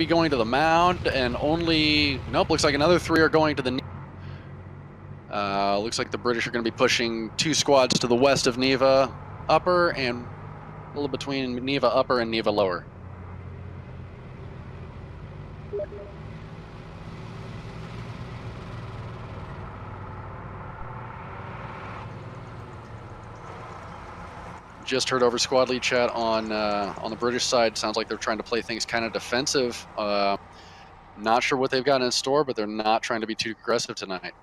be going to the mound, and only, nope, looks like another 3 are going to the looks like the British are going to be pushing 2 squads to the west of Neva Upper and a little between Neva Upper and Neva Lower. Just heard over squad lead chat on the British side. Sounds like they're trying to play things kind of defensive. Not sure what they've got in store, but they're not trying to be too aggressive tonight.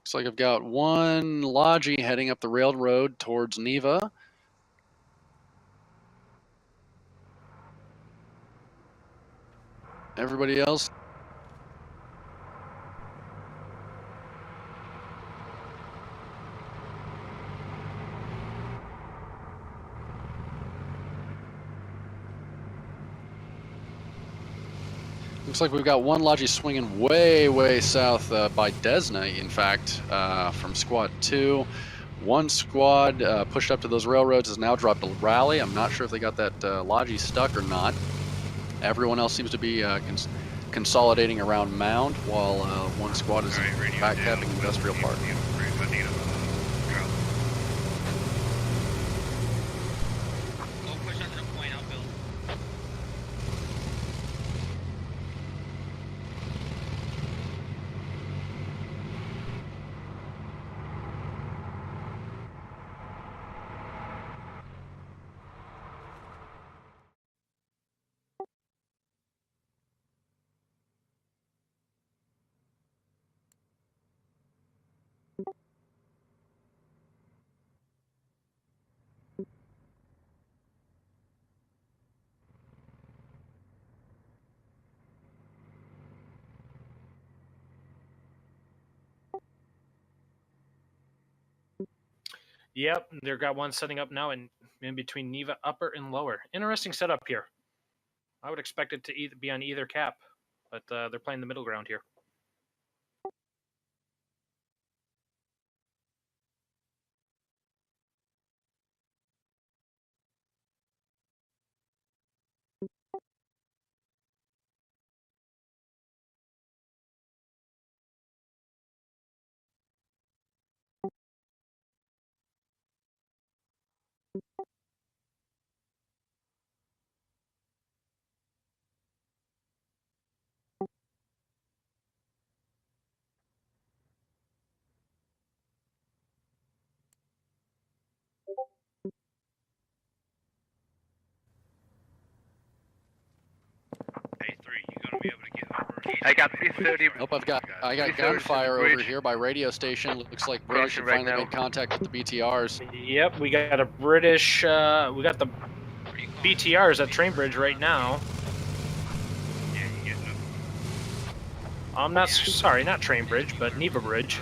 Looks like I've got 1 Logi heading up the railroad towards Neva. Everybody else? Looks like we've got 1 Logi swinging way south by Desna, in fact, from Squad 2. 1 squad pushed up to those railroads has now dropped a rally. I'm not sure if they got that Logi stuck or not. Everyone else seems to be consolidating around Mound, while 1 squad is backcapping Industrial Park. Yep, they've got 1 setting up now in between Neva Upper and Lower. Interesting setup here. I would expect it to be on either cap, but they're playing the middle ground here. I got 330. Nope, I got gunfire over here by radio station. Looks like British have finally made contact with the BTRs. Yep, we got a British. We got the BTRs at Train Bridge right now. I'm not sorry, not Train Bridge, but Neva Bridge.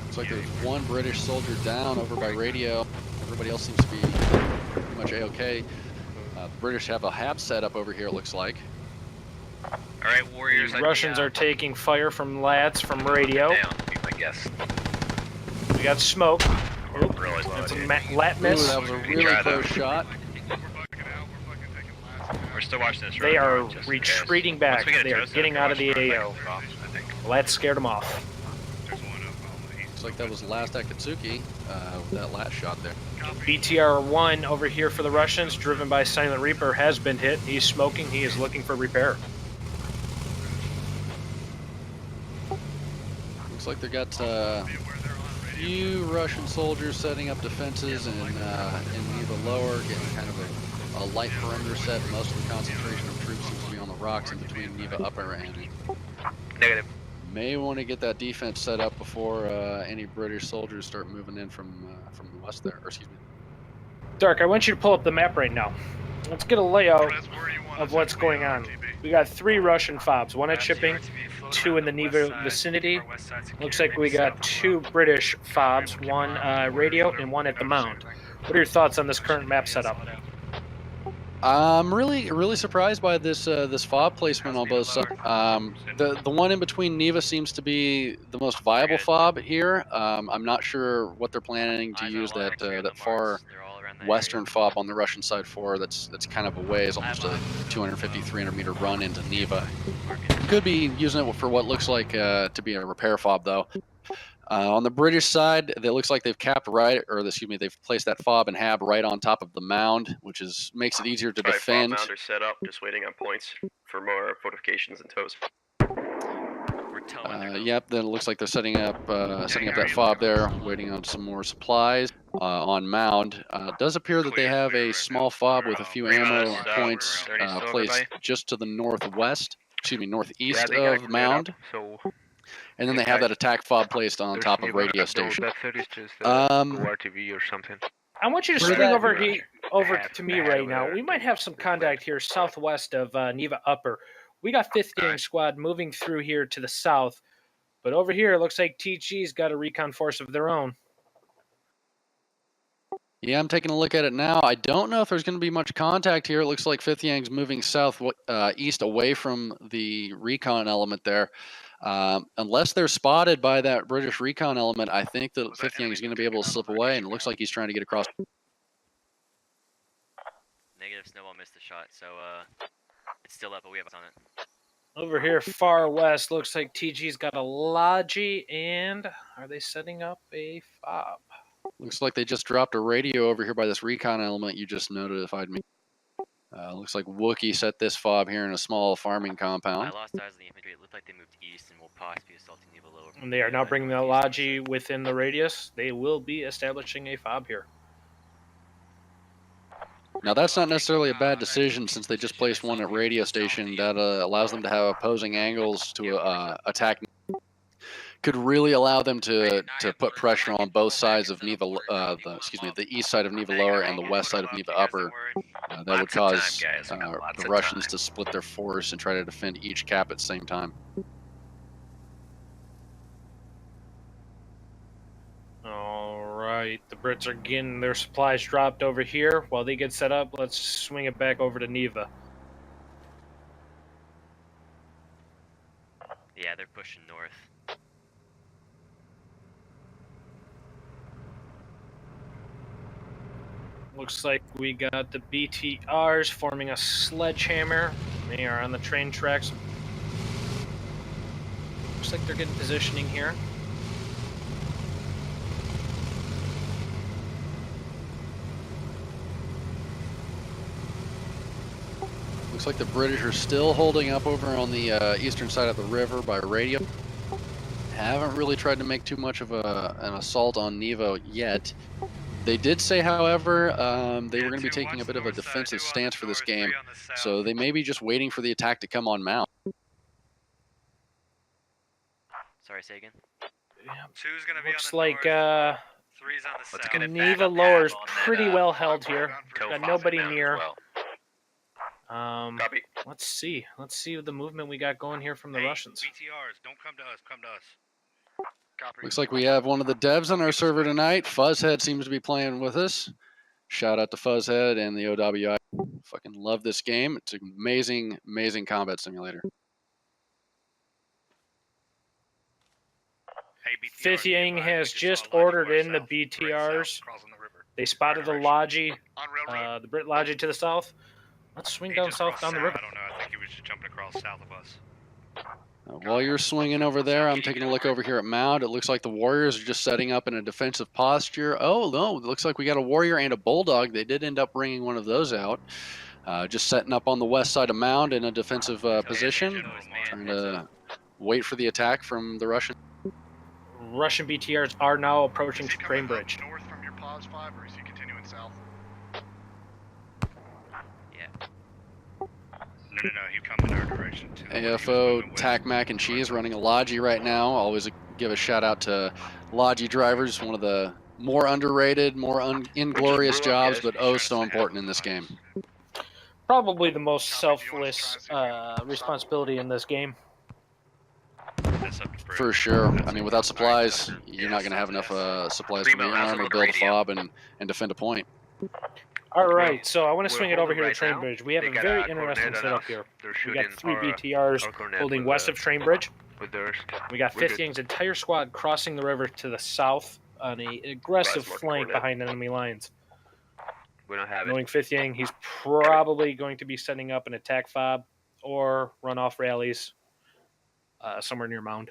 Looks like there's 1 British soldier down over by radio. Everybody else seems to be pretty much A-OK. The British have a HAB set up over here, it looks like. All right, warriors. The Russians are taking fire from lads from radio. I guess. We got smoke. Really That's a lat miss. Ooh, that was a really close shot. We're still watching this. They are retreating back. They are getting out of the AO. Lat scared them off. Looks like that was last Akatsuki with that last shot there. BTR-1 over here for the Russians, driven by Silent Reaper, has been hit. He's smoking. He is looking for repair. Looks like they got a few Russian soldiers setting up defenses in Neva Lower, getting kind of a light perimeter set. Most of the concentration of troops seems to be on the rocks in between Neva Upper and Negative. May want to get that defense set up before any British soldiers start moving in from the west there. Or excuse me. Dark, I want you to pull up the map right now. Let's get a layout of what's going on. We got 3 Russian FOBs, 1 at shipping, 2 in the Neva vicinity. Looks like we got 2 British FOBs, 1 radio and 1 at the mound. What are your thoughts on this current map setup? I'm really surprised by this this fob placement on both sides. The one in between Neva seems to be the most viable fob here. I'm not sure what they're planning to use that that far western fob on the Russian side for. That's kind of a ways, almost a 250, 300 meter run into Neva. Could be using it for what looks like to be a repair fob though. On the British side, it looks like they've capped right, or excuse me, they've placed that fob and hab right on top of the mound, which makes it easier to defend. Fob mound are set up, just waiting on points for more fortifications and tows. Yep, then it looks like they're setting up that fob there, waiting on some more supplies. On mound, does appear that they have a small fob with a few ammo points placed just to the northwest, excuse me, northeast of mound. And then they have that attack fob placed on top of radio station. I want you to swing over to me right now. We might have some contact here southwest of Neva Upper. We got 5th Gang Squad moving through here to the south. But over here, it looks like TG's got a recon force of their own. Yeah, I'm taking a look at it now. I don't know if there's going to be much contact here. It looks like 5th Yang's moving south east away from the recon element there. Unless they're spotted by that British recon element, I think that 5th Yang is going to be able to slip away, and it looks like he's trying to get across. Negative, Snowball missed the shot, so it's still up, but we have on it. Over here, far west, looks like TG's got a Logi, and are they setting up a fob? Looks like they just dropped a radio over here by this recon element you just notified me. Looks like Wookiee set this fob here in a small farming compound. I lost eyes of the infantry. It looked like they moved east and will possibly be assaulting Neva lower. And they are now bringing the Logi within the radius. They will be establishing a fob here. Now that's not necessarily a bad decision since they just placed one at radio station that allows them to have opposing angles to attack. Could really allow them to put pressure on both sides of Neva, the east side of Neva Lower and the west side of Neva Upper. That would cause the Russians to split their force and try to defend each cap at the same time. All right, the Brits are getting their supplies dropped over here. While they get set up, let's swing it back over to Neva. Yeah, they're pushing north. Looks like we got the BTRs forming a sledgehammer. They are on the train tracks. Looks like they're getting positioning here. Looks like the British are still holding up over on the eastern side of the river by radio. Haven't really tried to make too much of an assault on Neva yet. They did say, however, they were going to be taking a bit of a defensive stance for this game, so they may be just waiting for the attack to come on mount. Sorry, say again? Two's gonna be Looks on the like north, three's on the south. Neva Lower is pretty well held here. Got nobody near. Copy. Let's see the movement we got going here from the Russians. BTRs, don't come to us, come to us. Copy. Looks like we have one of the devs on our server tonight. Fuzzhead seems to be playing with us. Shout out to Fuzzhead and the OWI. Fucking love this game. It's an amazing, amazing combat simulator. Hey, 5th Yang has just ordered in the BTRs. They spotted the Logi, the Brit Logi to the south. Let's swing down south down the river. I don't know, I think he was just jumping across south of us. While you're swinging over there, I'm taking a look over here at Mound. It looks like the Warriors are just setting up in a defensive posture. Oh, no, it looks like we got a Warrior and a Bulldog. They did end up bringing one of those out. Just setting up on the west side of Mound in a defensive position. Trying to wait for the attack from the Russian. Russian BTRs are now approaching Train Bridge. North from your pause 5, or is he continuing south? Yeah. No, he'd come in our direction too. AFO Tac Mac and Cheese running a Logi right now. Always give a shout out to Logi drivers, one of the more underrated, more inglorious jobs, but oh so important in this game. Probably the most selfless responsibility in this game. For sure. I mean, without supplies, you're not going to have enough supplies to rearm or build a fob and defend a point. All right, so I want to swing it over here to Train Bridge. We have a very interesting setup here. We got 3 BTRs holding west of Train Bridge. We got 50's entire squad crossing the river to the south on an aggressive flank behind enemy lines. We don't have Knowing 50, he's probably going to be setting up an attack fob or runoff rallies somewhere near Mound.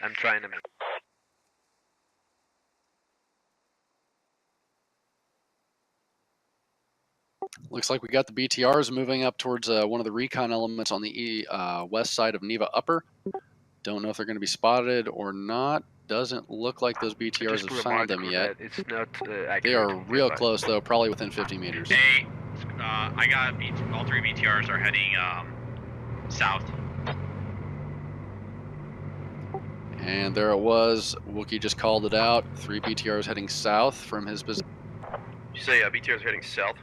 I'm trying to. Looks like we got the BTRs moving up towards one of the recon elements on the west side of Neva Upper. Don't know if they're going to be spotted or not. Doesn't look like those BTRs have found them yet. It's not They are real close, though, probably within 50 meters. Hey, I got all 3 BTRs are heading south. And there it was. Wookie just called it out. 3 BTRs heading south from his position. You say BTRs are heading south?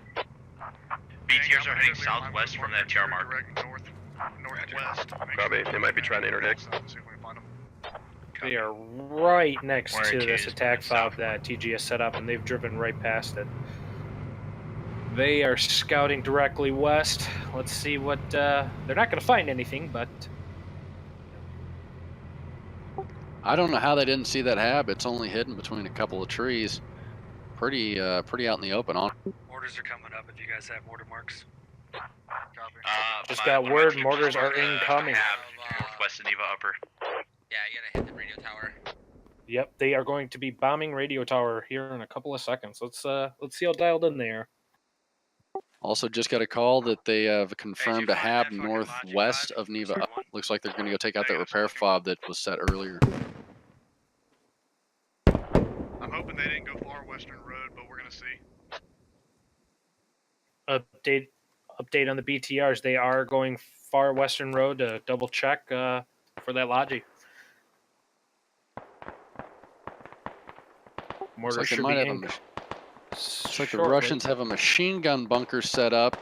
BTRs are heading southwest from that TR mark. Northwest. Probably. They might be trying to interdict. See if we can find them. They are right next Where to TG this is attack moving fob south. that TG has set up, and they've driven right past it. They are scouting directly west. Let's see what... they're not going to find anything, but... I don't know how they didn't see that hab. It's only hidden between a couple of trees. Pretty out in the open. Mortars are coming up if you guys have mortar marks. Just My- got one of my word teams mortars is are working, incoming. Northwest of Neva Upper. Yeah, you gotta hit the radio tower. Yep, they are going to be bombing radio tower here in a couple of seconds. Let's see how dialed in they are. Also just got a call that they have confirmed a hab northwest of Neva. Looks like they're going to go take out that repair fob that was set earlier. I'm hoping they didn't go far western road, but we're gonna see. Update on the BTRs. They are going far western road to double check for that Logi. Mortar Looks like they should might be have in. Looks like the Russians have a machine gun bunker set up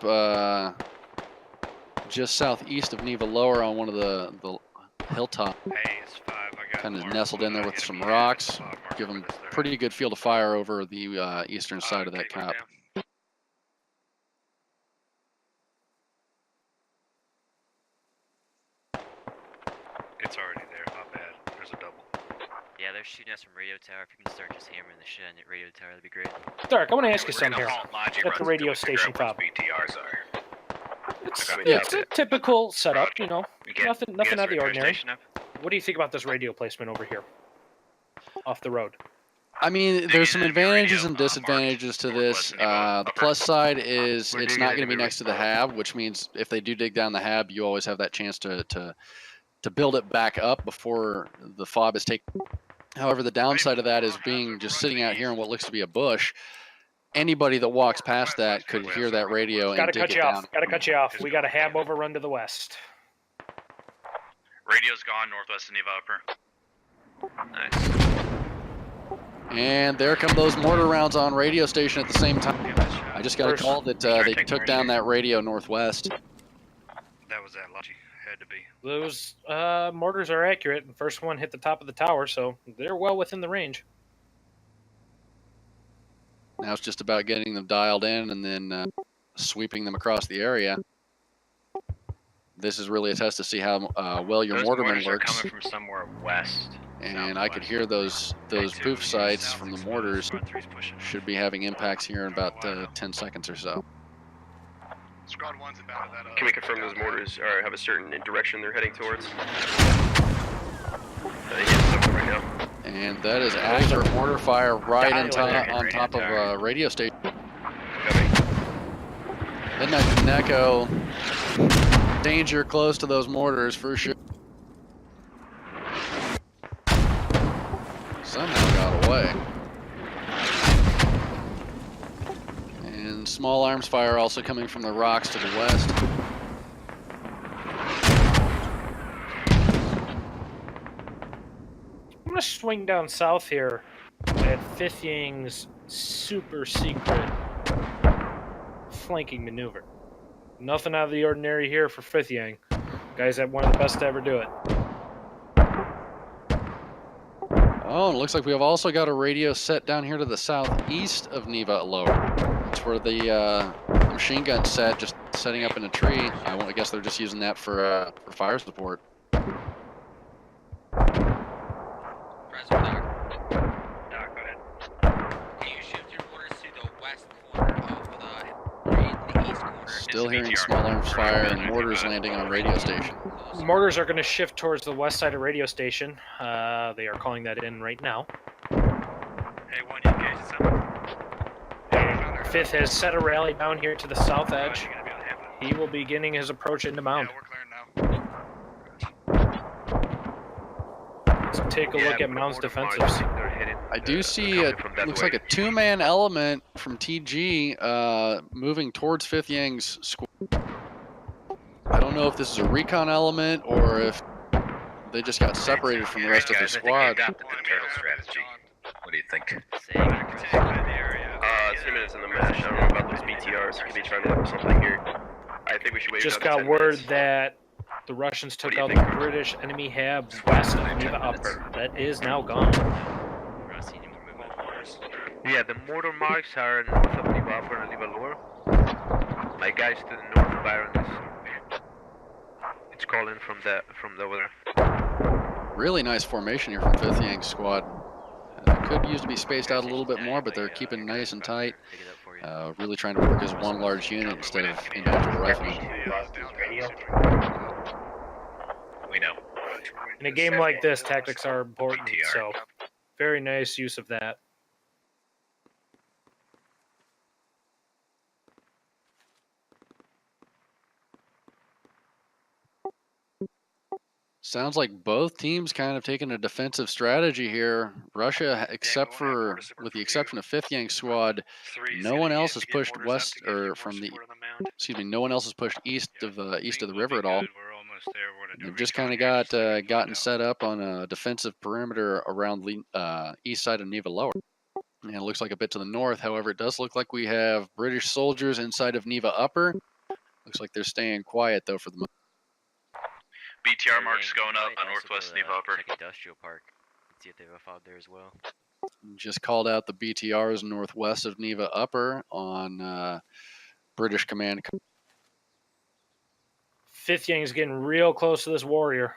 just southeast of Neva Lower on one of the hilltop. Hey, it's 5. I got Kind of marked nestled in there with enemy some area, rocks. 5 marked Give them with us there. pretty good field of fire over the eastern side of that Okay, cap. down. It's already there. Not bad. There's a double. Yeah, they're shooting us from radio tower. If you can start just hammering the shit on the radio tower, that'd be great. Dark, I want to ask you We're gonna something here. halt Logi At the runs radio until we figure station out fob. where BTRs are. It's a typical setup, you know. You get- Nothing you get out of the repair ordinary. station up? What do you think about this radio placement over here? Off the road. I mean, there's some Digging enemy advantages radio, and disadvantages to northwest this. of Neva The Upper. plus side is We're it's digging not going to be enemy next to the hab, which means if they do dig down the hab, you always have that chance to build it back up before the fob is taken. However, the downside of that is being just sitting out here in what looks to be a bush. Anybody that walks past that could hear that radio and Gotta dig cut it you down. off. Gotta cut you off. We got a hab overrun to the west. Radio's gone northwest of Neva Upper. Nice. And there come those mortar rounds on radio station at the same time. I just got a call that they took down that radio northwest. That was that Logi. Had to be. Those mortars are accurate. The first one hit the top of the tower, so they're well within the range. Now it's just about getting them dialed in and then sweeping them across the area. This is really a test to see how well your Those mortarman mortars are works. coming from somewhere west. And I could hear those poof sights from the mortars should be having impacts here in about 10 seconds or so. Squad 1's about that. Can we confirm those mortars have a certain direction they're heading towards? Yes, something right now. And that is accurate mortar fire right on Dialed in. top of a radio station. Copy. Midnight Neko, danger close to those mortars for sure. Somehow got away. and small arms fire also coming from the rocks to the west. I'm gonna swing down south here at Fifth Yang's super secret flanking maneuver. Nothing out of the ordinary here for Fifth Yang. Guys that one of the best to ever do it. Oh, and it looks like we have also got a radio set down here to the southeast of Neva Lower. It's where the machine gun set, just setting up in a tree. I guess they're just using that for fire support. Doc, go ahead. Can you shift your orders to the west corner of the east corner? Still hearing small arms fire and mortars landing on radio station. Mortars are going to shift towards the west side of radio station. They are calling that in right now. Hey, one, you engage it, son. And Fifth has set a rally down here to the south edge. You're gonna be on hand. He will be beginning his approach into Mound. Yeah, we're clearing now. Let's take a look at Mound's defensives. I do see looks like a two-man element from TG moving towards Fifth Yang's squad. I don't know if this is a recon element or if they just got separated from the rest of their squad. Got the internal strategy. What do you think? Saying The area. 2 minutes in the match. I don't know about those BTRs. Could be trying to look for something here. I think we should wait. Just another got 10 word minutes. that the Russians took do you out think? the British enemy hab west of Neva Upper. That is now gone. we're not seeing any more movement. Yeah, the mortar marks are north of Neva Upper and Neva Lower. My guys to the north of Byron is it's calling from over there. Really nice formation here from Fifth Yang squad. Could use to be spaced out a little bit more, but they're keeping nice and tight. Pick it up for you. Really trying to work as one large unit instead of individual riflemen. We know. In a game like this, tactics are important, so very nice use of that. Sounds like both teams kind of taking a defensive strategy here. Russia, with the exception of Fifth Yang squad, no one else has pushed west or from the. Excuse me, no one else has pushed east of the river at all. We're almost there. We're gonna do They've just recon kind of here, got gotten set up on a defensive perimeter around the east side of Neva Lower. And it looks like a bit to the north. However, it does look like we have British soldiers inside of Neva Upper. Looks like they're staying quiet though for the moment. BTR marks Saying going you up might on also northwest go to, Neva Upper. Check Industrial Park. See if they have a fob there as well. Just called out the BTRs northwest of Neva Upper on British command. Fifth Yang is getting real close to this warrior.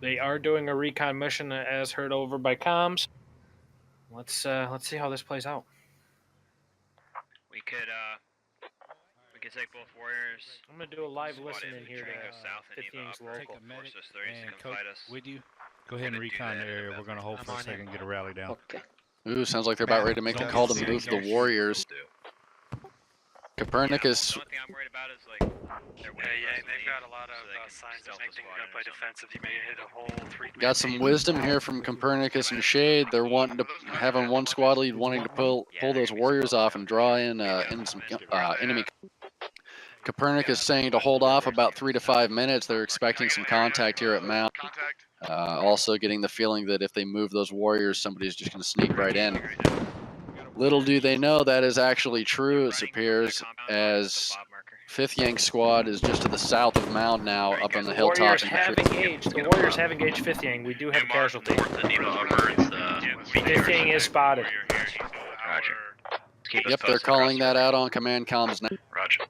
They are doing a recon mission as heard over by comms. Let's see how this plays out. We could take both warriors. I'm gonna do a live Squad listen in, in here trying to go to south and Fifth Neva Yang's Upper. local. Take a medic Force those 30s to and come coach fight us. with you. Go ahead and Gonna do recon that the in area. about We're going to hold for a second and get a rally down. Ooh, sounds like they're about ready to make the call to move the warriors. Copernicus. The only thing I'm worried about is like they're waiting for us to they've leave, got a lot of so they can signs of stealth the making squad up in by or something. defensive. You may hit a whole 3. Got some wisdom here from Copernicus and Shade. They're wanting to having one squad lead wanting to pull those warriors off and draw in some enemy. Copernicus saying to hold off about 3 to 5 minutes. They're expecting some contact here at Mount. Also getting the feeling that if they move those warriors, somebody's just going to sneak right in. Little do they know that is actually true, it appears, as Fifth Yang squad is just to the south of Mound now, up on the hilltop. Warriors have engaged. The Warriors have engaged Fifth Yang. We do have a casualty. North of Neva Upper, it's Fifth Yang is spotted. Roger. Keep us Yep, they're posted calling across that out on command comms now. the- Roger.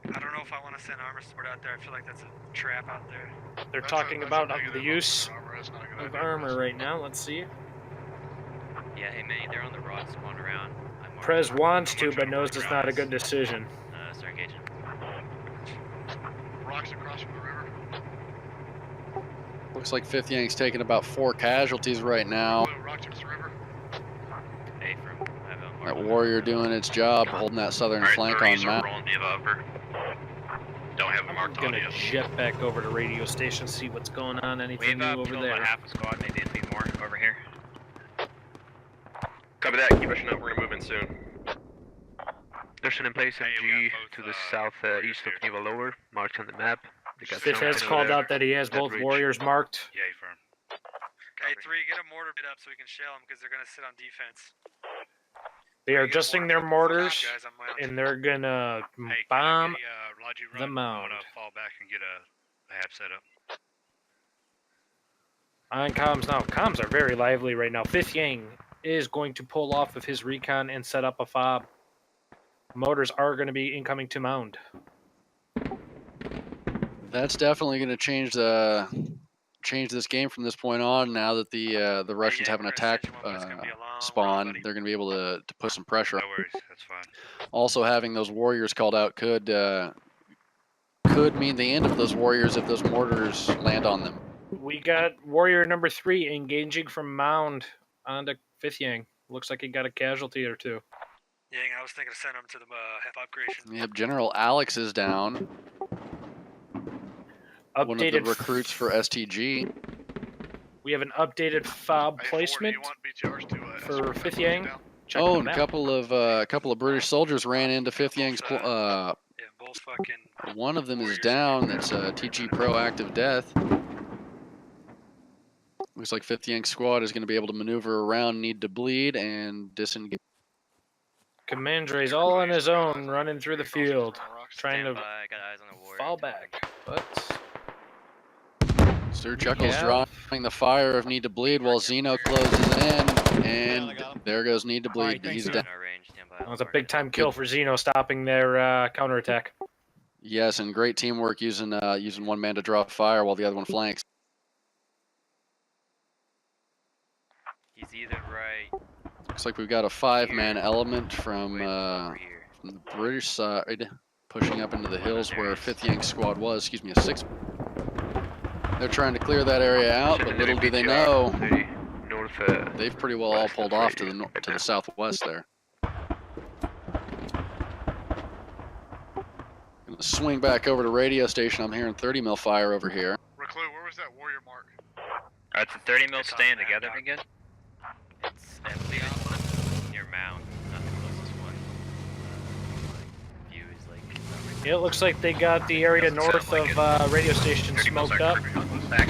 I don't know if I want to send armor support out there. I feel like that's a trap out there. They're talking about the use of armor right now. Let's see. Yeah, hey Manny, they're on the rod spawn around. Prez wants to, but knows it's not a good decision. Start engaging. Rocks across from the river. Looks like Fifth Yang's taking about 4 casualties right now. Rocks across the river. Hey, from I have a That warrior doing its job, holding that southern Alright, flank 30s on are map. rolling Neva upper. Don't have a I'm marked gonna audio. jet back over to radio station, see what's going on. Anything We've new over killed there? about half a squad, maybe a few more over here. Copy that. Keep pushing up. We're gonna move in soon. There's an in-place Hey, we MG got both, to the warriors southeast of here. Neva Lower, marked on the map. They got Fifth has something called over out that he has that both ridge. warriors marked. Yay, firm. Hey, 3, get a mortar bit up so we can shell them because they're gonna sit on defense. They are Get a adjusting mortar their bit up. mortars, Guys, I'm mounted. and they're gonna Hey, bomb. can I get a Logi run? the I'm mound. gonna fall back and get a hab set up. On comms now. Comms are very lively right now. Fifth Yang is going to pull off of his recon and set up a fob. Motors are going to be incoming to mound. That's definitely going to change this game from this point on. Now that the Russians have an attack spawn, they're going to be able to put some pressure. No worries, that's fine. Also, having those warriors called out could mean the end of those warriors if those mortars land on them. We got warrior number 3 engaging from mound onto Fifth Yang. Looks like he got a casualty or two. Yeah, I was thinking of sending them to the half upgradation. Yep, General Alex is down. One of the Updated. recruits for STG. We have an updated fob placement for Fifth Yang. Check Oh, the and map. a couple of British soldiers ran into Fifth Yang's. Yeah, both fucking. One of them is down. That's TG Proactive Death. Looks like Fifth Yang squad is going to be able to maneuver around, need to bleed, and disengage. Commandre's all on his own, running through the field, trying Stand to by, got eyes on the warrior. fall back. But Sir Chuckles Yeah. drawing the fire of need to bleed while Zeno closes in, and there goes need to bleed. He's down. Our range, stand by. that was a big time kill for Zeno, stopping their counterattack. Yes, and great teamwork using one man to draw fire while the other one flanks. He's either right. Looks like we've got a 5-man element from Over here. the British side pushing up into the hills where Fifth Yang squad was. Excuse me, a 6. They're trying to clear that area out, but little do they know, they've pretty well all pulled off to the southwest there. Gonna swing back over to radio station. I'm hearing 30 mil fire over here. Reclue, where was that warrior mark? Alright, the 30 mil It's on staying that together dock. again? It's definitely near mound, not the closest one. View is like. It looks like they got the area north of radio station 30 mils smoked are up. back.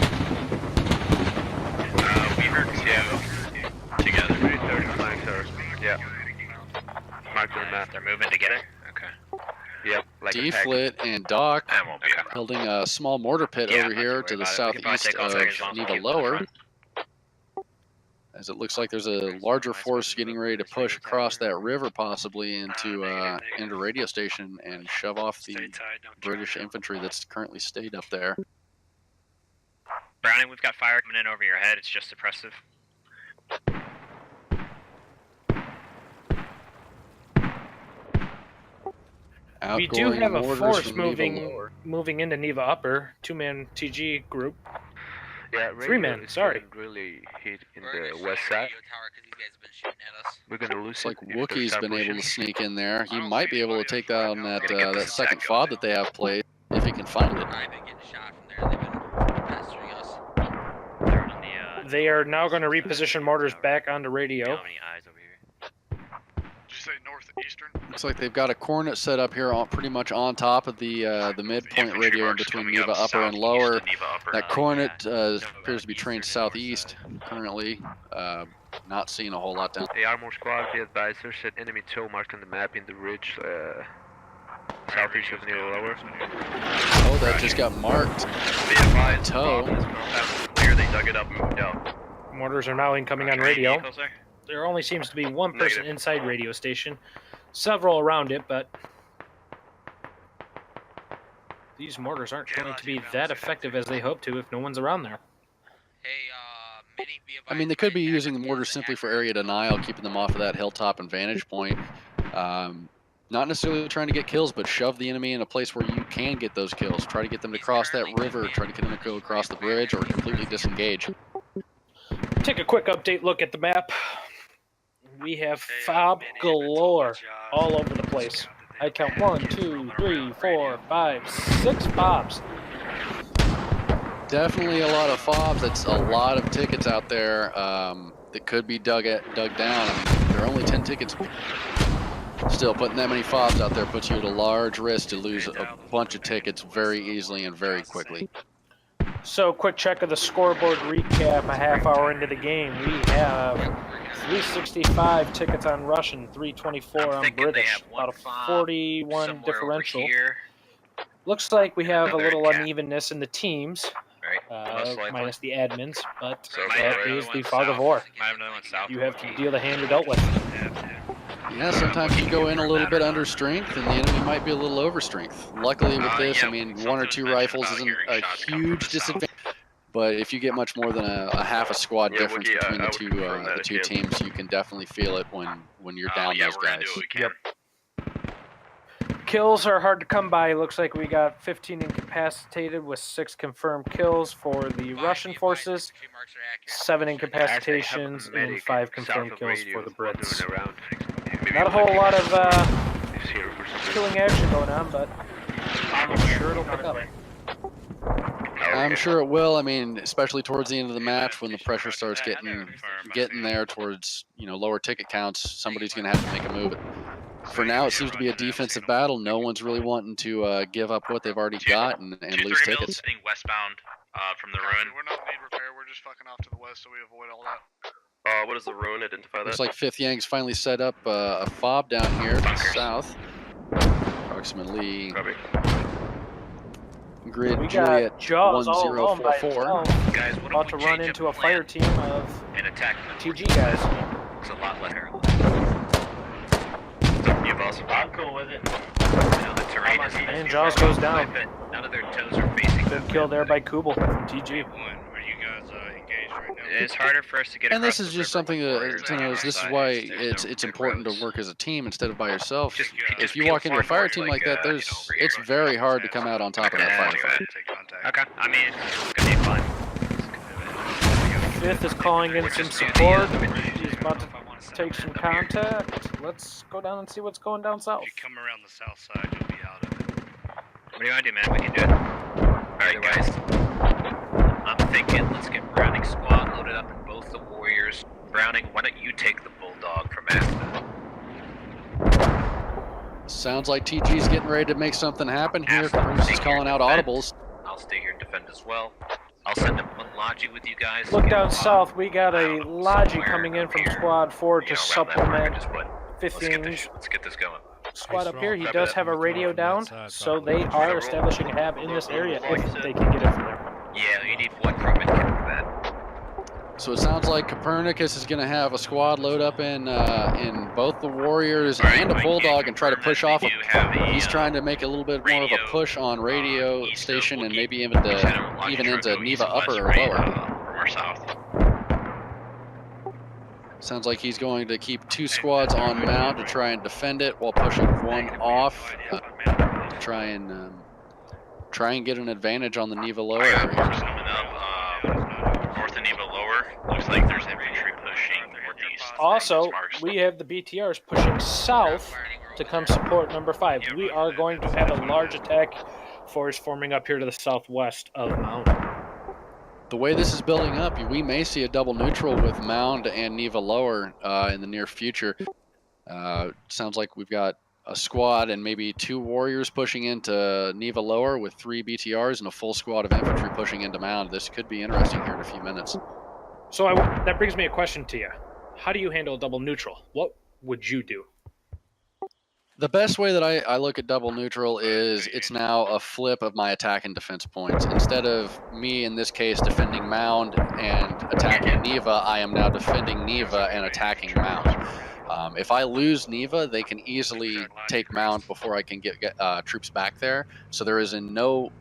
We heard Seattle together. 30 flanks are, yeah, marked on the map. They're moving together? Okay. Yep, like a pack. Deflit and Doc That won't be a problem. building a small mortar pit Yeah, over not here too to the worried about it. We could probably southeast take all of seconds off and Neva keep them in Lower. front. As it looks like there's a larger force getting ready to push across that river, possibly into radio station and shove off the Stay tight, don't British try to- infantry that's currently stayed up there. Browning, we've got fire coming in over your head. It's just suppressive. We do Outgoing have a mortars force from Neva moving Lower. moving into Neva Upper, 2-man TG group. Yeah, 3 men, radio is sorry. getting really hit in We're gonna the shut west the side. radio tower 'cause these guys have been shooting at us. We're gonna lose Looks like it if they Wookie's start been able pushing. to sneak in there. He I don't might see be able to anybody take else right down now. that Gotta get that this second attack fob going. that they have played if he can find it. I've been getting shot from there. They've been pestering us. They're on the, They are now going to reposition mortars back onto radio. How many eyes over here? Did you say northeastern? Looks like they've got a coordinate set up here, pretty much on top of the midpoint Infantry radio in marks between coming Neva up Upper and southeast Lower. of Neva Upper. That coordinate yeah. appears to be trained southeast currently. Not seeing a whole lot down. The armor squad, the advisor, said enemy toe marked on the map in the ridge southeast of Neva Lower. Oh, that just got marked. Be advised, Toe. Bob, this compound is clear. They dug it up and moved out. Mortars are now incoming on Any radio. vehicles there? There only seems to be one person Negative. inside radio station, several around it, but these mortars aren't going to be that effective as they hope to if no one's around there. Hey, Minnie, be I mean, they could be using the mortars simply for area denial, keeping them off of that hilltop and vantage point. Not necessarily trying to get kills, but shove the enemy in a place where you can get those kills. Try to get them to cross that river, try to get them to go across the bridge, or completely disengage. Take a quick update look at the map. We have fob galore all over the place. I count 1, 2, 3, 4, 5, 6 fobs. Definitely a lot of fobs. That's a lot of tickets out there that could be dug down. I mean, there are only 10 tickets. Still, putting that many fobs out there puts you at a large risk to lose a bunch of tickets very easily and very quickly. So, quick check of the scoreboard recap a half hour into the game. We have 365 tickets on Russian, 324 on British, about a 41 differential. Looks like we have a little unevenness in the teams, minus the admins, but that is the fog of war. You have to deal the hand you're dealt with. Yeah, sometimes you go in a little bit under strength, and the enemy might be a little over strength. Luckily with this, I mean, 1 or 2 rifles isn't a huge disadvantage, but if you get much more than a half a squad difference between the two teams, you can definitely feel it when you're down those guys. Yep. Kills are hard to come by. Looks like we got 15 incapacitated with 6 confirmed kills for the Russian forces, 7 incapacitations, and 5 confirmed kills for the Brits. Not a whole lot of killing action going on, but I'm sure it'll pick up. I'm sure it will. I mean, especially towards the end of the match when the pressure starts getting there towards, you know, lower ticket counts, somebody's going to have to make a move. For now, it seems to be a defensive battle. No one's really wanting to give up what they've already got and lose tickets. Heading westbound from the ruin. We're not in need repair. We're just fucking off to the west so we avoid all that. What does the ruin identify that? Looks like 5th Yang's finally set up a fob down here to the south. Approximately grid We Juliet got Jaws all alone by 1044. itself. Guys, what About if to we run change into up a fire plan team of and attack them? TG guys. It's a lot less parallel. You boss. I'm cool with it. You know, the terrain is And Jaws goes down. None of their toes are facing Good kill there by Kubel from TG. One, are you guys engaged right now? It's harder for us to get And across this is the just river something with that, warriors you on know, our this is side. why There's no it's good important roads. to work as a team instead of by yourself. Just If you walk into a fire team like that, it's very hard to come out on top of that firefight. Take contact. Okay, I mean, it's gonna be fun. 5th is calling in some support. He's about to take some contact. Let's go down and see what's going down south. If you come around the south side, you'll be out of it. What do you want to do, man? We can do it. Alright, guys. I'm thinking let's get Browning squad loaded up in both the warriors. Browning, why don't you take the bulldog from Aspen? Sounds like TG's getting ready to make something happen here. Aspen, Bruce is take your calling out defense. audibles. I'll stay here and defend as well. I'll send up one Logi with you guys. Look Get down Bob south. We got a Logi somewhere coming in up from here. Squad 4 You to know, around that marker, supplement just put, 5th let's get this going. squad up here. He does have a radio down, so they are establishing a hab in this area if they can get in from there. Yeah, you need one crewman for that. So it sounds like Copernicus is going to have a squad load up in both the Warriors and a Bulldog and try to push off. He's trying to make a little bit more of a push on radio station and maybe even into Neva upper or lower. From our south. Sounds like he's going to keep 2 squads on mount to try and defend it while pushing 1 off to try and get an advantage on the Neva lower I got area. marks coming up north of Neva lower. Looks like there's infantry pushing northeast. Also, we have the BTRs pushing south to come support number 5. We are going to have a large attack force forming up here to the southwest of Mount. The way this is building up, we may see a double neutral with Mound and Neva lower in the near future. Sounds like we've got a squad and maybe 2 warriors pushing into Neva lower with 3 BTRs and a full squad of infantry pushing into Mound. This could be interesting here in a few minutes. So that brings me a question to you. How do you handle double neutral? What would you do? The best way that I look at double neutral is it's now a flip of my attack and defense points. Instead of me, in this case, defending Mound and attacking Neva, I am now defending Neva and attacking Mound. If I lose Neva, they can easily take Mound before I can get troops back there. So there is no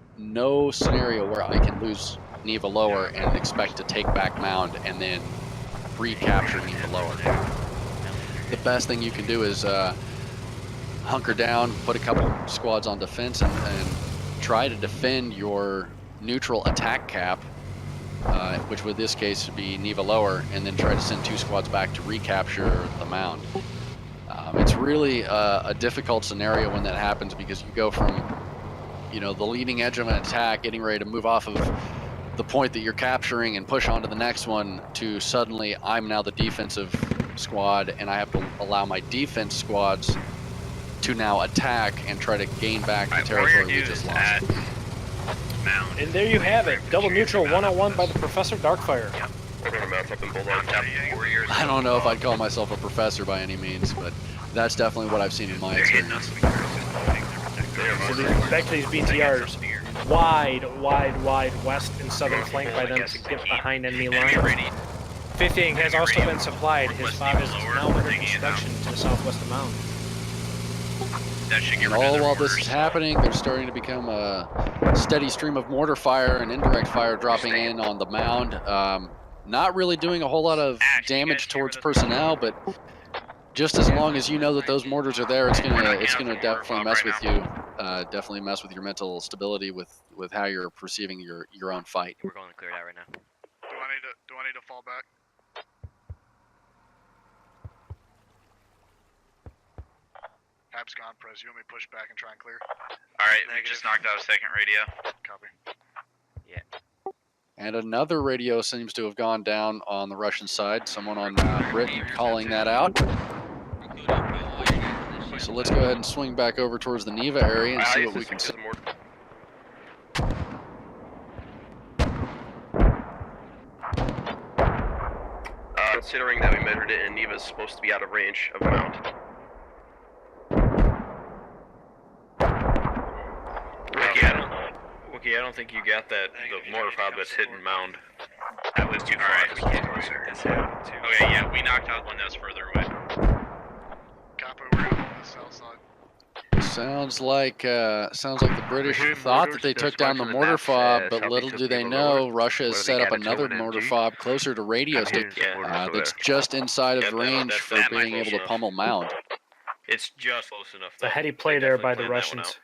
scenario where I can lose Neva lower and expect to take back Mound and then recapture Neva lower. The best thing you can do is hunker down, put a couple squads on defense, and try to defend your neutral attack cap which would this case be Neva lower, and then try to send 2 squads back to recapture the mound. It's really a difficult scenario when that happens, because you go from, you know, the leading edge of an attack, getting ready to move off of the point that you're capturing and push on to the next one, to suddenly I'm now the defensive squad, and I have to allow my defense squads to now attack and try to gain back the territory we just lost. And there you have it. Double neutral 101 by the Professor Darkfire. I don't know if I'd call myself a professor by any means, but that's definitely what I've seen in my experience. So back to these BTRs. Wide west and southern flank by them to get behind enemy lines. 50 has also been supplied. His FOB is now under construction to the southwest of Mound. And all while this is happening, there's starting to become a steady stream of mortar fire and indirect fire dropping in on the mound. Not really doing a whole lot of damage towards personnel, but just as long as you know that those mortars are there, it's gonna definitely mess with you. Definitely mess with your mental stability with how you're perceiving your own fight. We're going to clear it out right now. Do I need to fall back? Hab's gone, Prez. You want me to push back and try and clear? Alright, we just knocked out a second radio. Copy. And another radio seems to have gone down on the Russian side. Someone on Britain calling that out. So let's go ahead and swing back over towards the Neva area and see what we can see. Considering that we measured it and Neva's supposed to be out of range of the mound. Wookie, I don't think you got that, the mortar fob that's hitting mound. That was too far. Okay, yeah, we knocked out one that was further away. Copy, we're going on the south side. Sounds like the British thought that they took down the mortar fob, but little do they know, Russia has set up another mortar fob closer to radio station that's just inside of range for being able to pummel mound. It's just close enough. It's a heady play there by the Russians.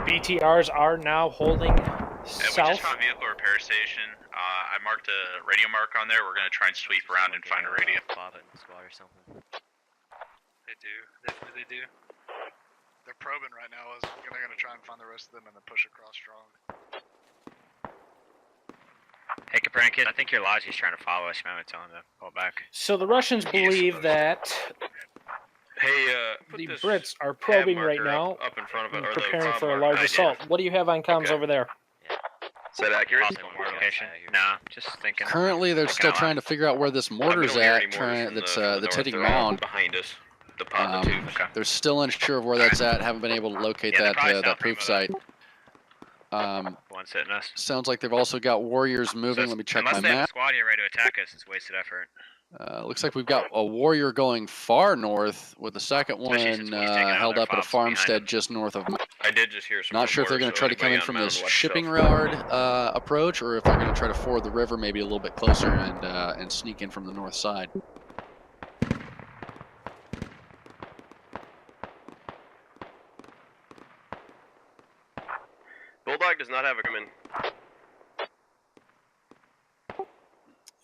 BTRs are now holding south. We just found a vehicle repair station. I marked a radio mark on there. We're going to try and sweep around and find a radio. Bob it in the squad or something. They do. Definitely do. They're probing right now. They're going to try and find the rest of them and then push across strong. Hey, Copernicus, I think your Logi's trying to follow us. You might want to tell him to pull back. So the Russians believe that Hey, the Brits are probing right now, up in front of it, preparing for a large assault. What do you have on comms over there? Is that accurate? Possible more location? Nah, just thinking. Currently, they're still trying to figure out where this mortar's at, that's hitting mound. Behind us. The pod, the tubes. They're still unsure of where that's at. Haven't been able to locate that proof site. One's hitting us. Sounds like they've also got warriors moving. Let me check my unless they have a map. squad here ready to attack us, it's wasted effort. Looks like we've got a warrior going far north, with the second one held up at a farmstead just north of. I did just hear some. Not sure if they're going to try to come in from this shipping yard approach, or if they're going to try to ford the river maybe a little bit closer and sneak in from the north side. Bulldog does not have a command.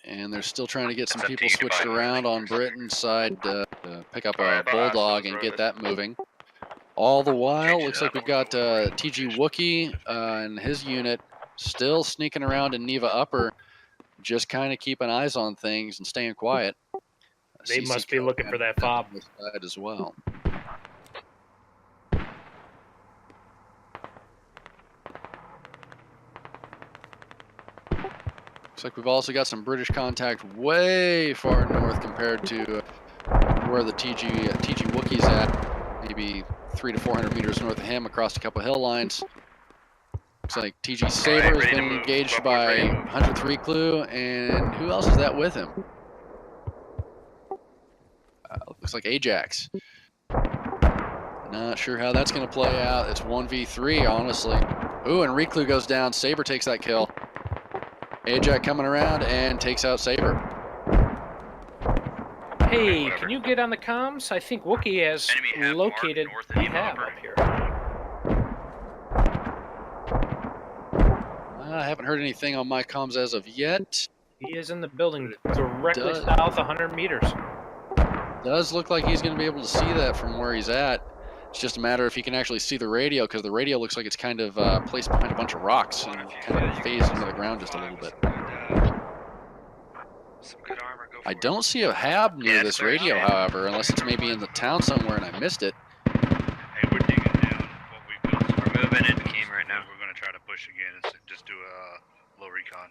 And they're still trying to get some people switched around on Britain's side to pick up a Bulldog and get that moving. All the while, looks like we've got TG Wookie and his unit still sneaking around in Neva Upper, just kind of keeping eyes on things and staying quiet. They must be looking for that fob side as well. Looks like we've also got some British contact way far north compared to where the TG Wookie's at, maybe 300 to 400 meters north of him across a couple hill lines. Looks like TG Saber has been engaged by 103 Clue, and who else is that with him? Looks like Ajax. Not sure how that's going to play out. It's 1v3, honestly. Ooh, and Reclue goes down. Saber takes that kill. Ajax coming around and takes out Saber. Hey, can you get on the comms? I think Wookie has located Hab up here. I haven't heard anything on my comms as of yet. He is in the building directly Does- south 100 meters. Does look like he's going to be able to see that from where he's at. It's just a matter if he can actually see the radio, because the radio looks like it's kind of placed behind a bunch of rocks and kind of phased into the ground just a little bit. Some good armor. Go for I it. don't see a hab near Yeah, this clear. radio, however, unless it's maybe in the town somewhere and I missed it. Hey, we're digging down what we built. We're moving into Keem right now. We're gonna try to push again and just do a low recon.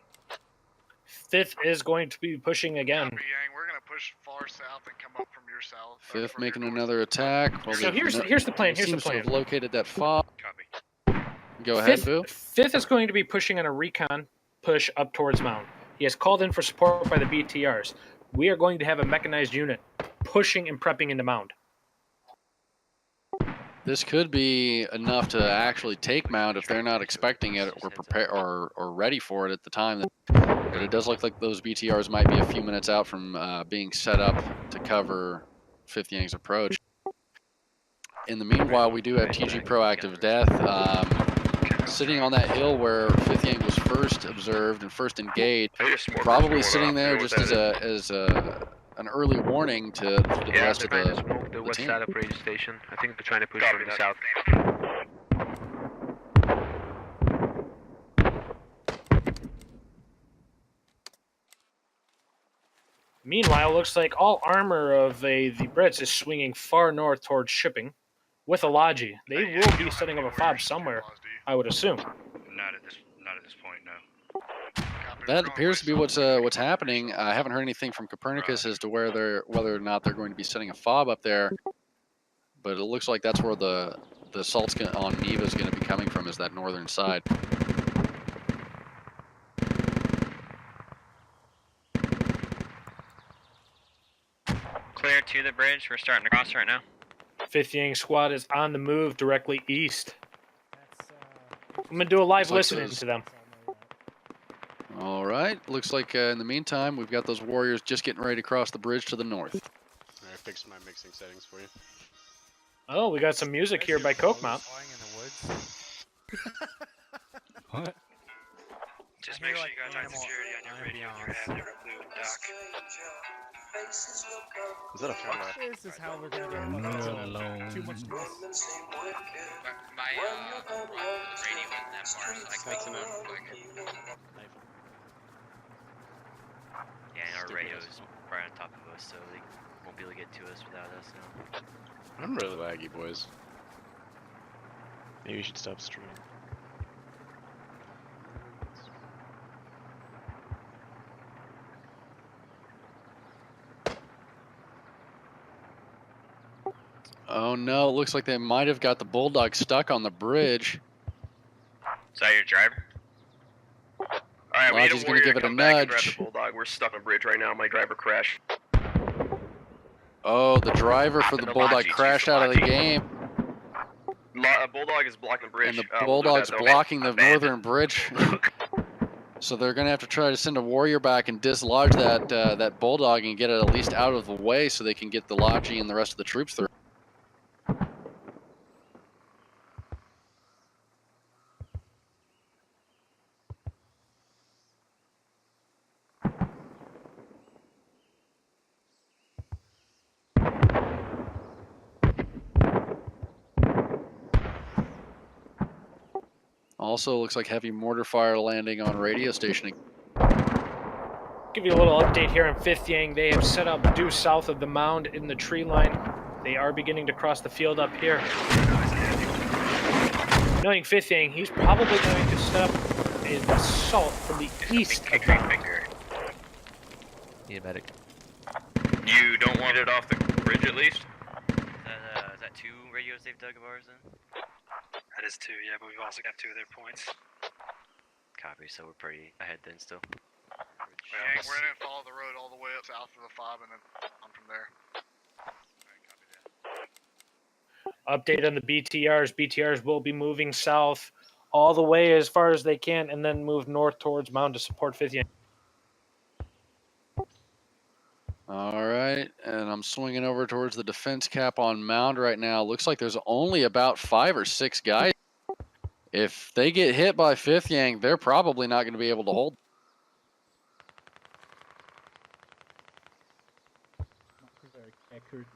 5th is going to be pushing again. Copy, Yang. We're gonna push far south and come up from your south. 5th from your making north. another attack. Well, So they- here's the plan. Here's the seems to plan. have located that fob. Copy. Go ahead, Boo. 5th is going to be pushing on a recon push up towards Mound. He has called in for support by the BTRs. We are going to have a mechanized unit pushing and prepping into Mound. This could be enough to actually take Mound if they're not expecting it or prepare or ready for it at the time. But it does look like those BTRs might be a few minutes out from being set up to cover 5th Yang's approach. In the meanwhile, we do have TG Proactive Death sitting on that hill where 5th Yang was first observed and first engaged. Probably sitting there just as an early warning to the Yeah, rest they're of trying to smoke the west team. side of radio station. I think they're trying to push Copy from the that. south. Meanwhile, looks like all armor of the Brits is swinging far north towards shipping with a Logi. They will be setting up a fob somewhere, I would assume. Not at this point, no. Copy, we're That going appears to be west what's happening. I haven't heard anything from Copernicus as to whether or not they're going to be setting a fob up there, but it looks like that's where the assault's on Neva is going to be coming from, is that northern side. Clear to the bridge. We're starting to cross right now. 5th Yang squad is on the move directly east. I'm going to do a live Looks like listening those- to them. All right. Looks like in the meantime, we've got those warriors just getting ready to cross the bridge to the north. I fixed my mixing settings for you. Oh, we got some music here by Coke Mount. What? Just make sure you guys have security on your radio and your head there, Blue and Doc. Is that a fire? This is how we're gonna get too much noise. My radio isn't that far, so I can make some real quick. Yeah, and our radio is right on top of us, so they won't be able to get to us without us now. I'm really laggy, boys. Maybe you should stop streaming. Oh no, it looks like they might have got the Bulldog stuck on the bridge. Is that your driver? Alright, we need Logi's a gonna warrior give to it a come back and grab nudge. the Bulldog. We're stuck on a bridge right now. My driver crashed. Oh, the driver for the The Bulldog Logi, crashed the out of the Logi. game, Bulldog is blocking the bridge. and the We'll do Bulldog's that, though. blocking the Abandoned. northern bridge. So they're gonna have to try to send a warrior back and dislodge that Bulldog and get it at least out of the way so they can get the Logi and the rest of the troops through. Also, looks like heavy mortar fire landing on radio station. Give you a little update here on 5th Yang. They have set up due south of the mound in the tree line. They are beginning to cross the field up here. Knowing 5th Yang, he's probably going to set up an assault from the east of Finger, mound. finger. Need a medic. You don't want it off the bridge at least? Is that 2 radios they've dug of ours then? That is 2, yeah, but we've also got 2 of their points. Copy, so we're pretty ahead then still. Yang, we're gonna follow the road all the way up south of the fob and then on from there. Update on the BTRs. BTRs will be moving south all the way as far as they can and then move north towards mound to support 5th Yang. All right, and I'm swinging over towards the defense cap on mound right now. Looks like there's only about 5 or 6 guys. If they get hit by 5th Yang, they're probably not going to be able to hold. Accurate.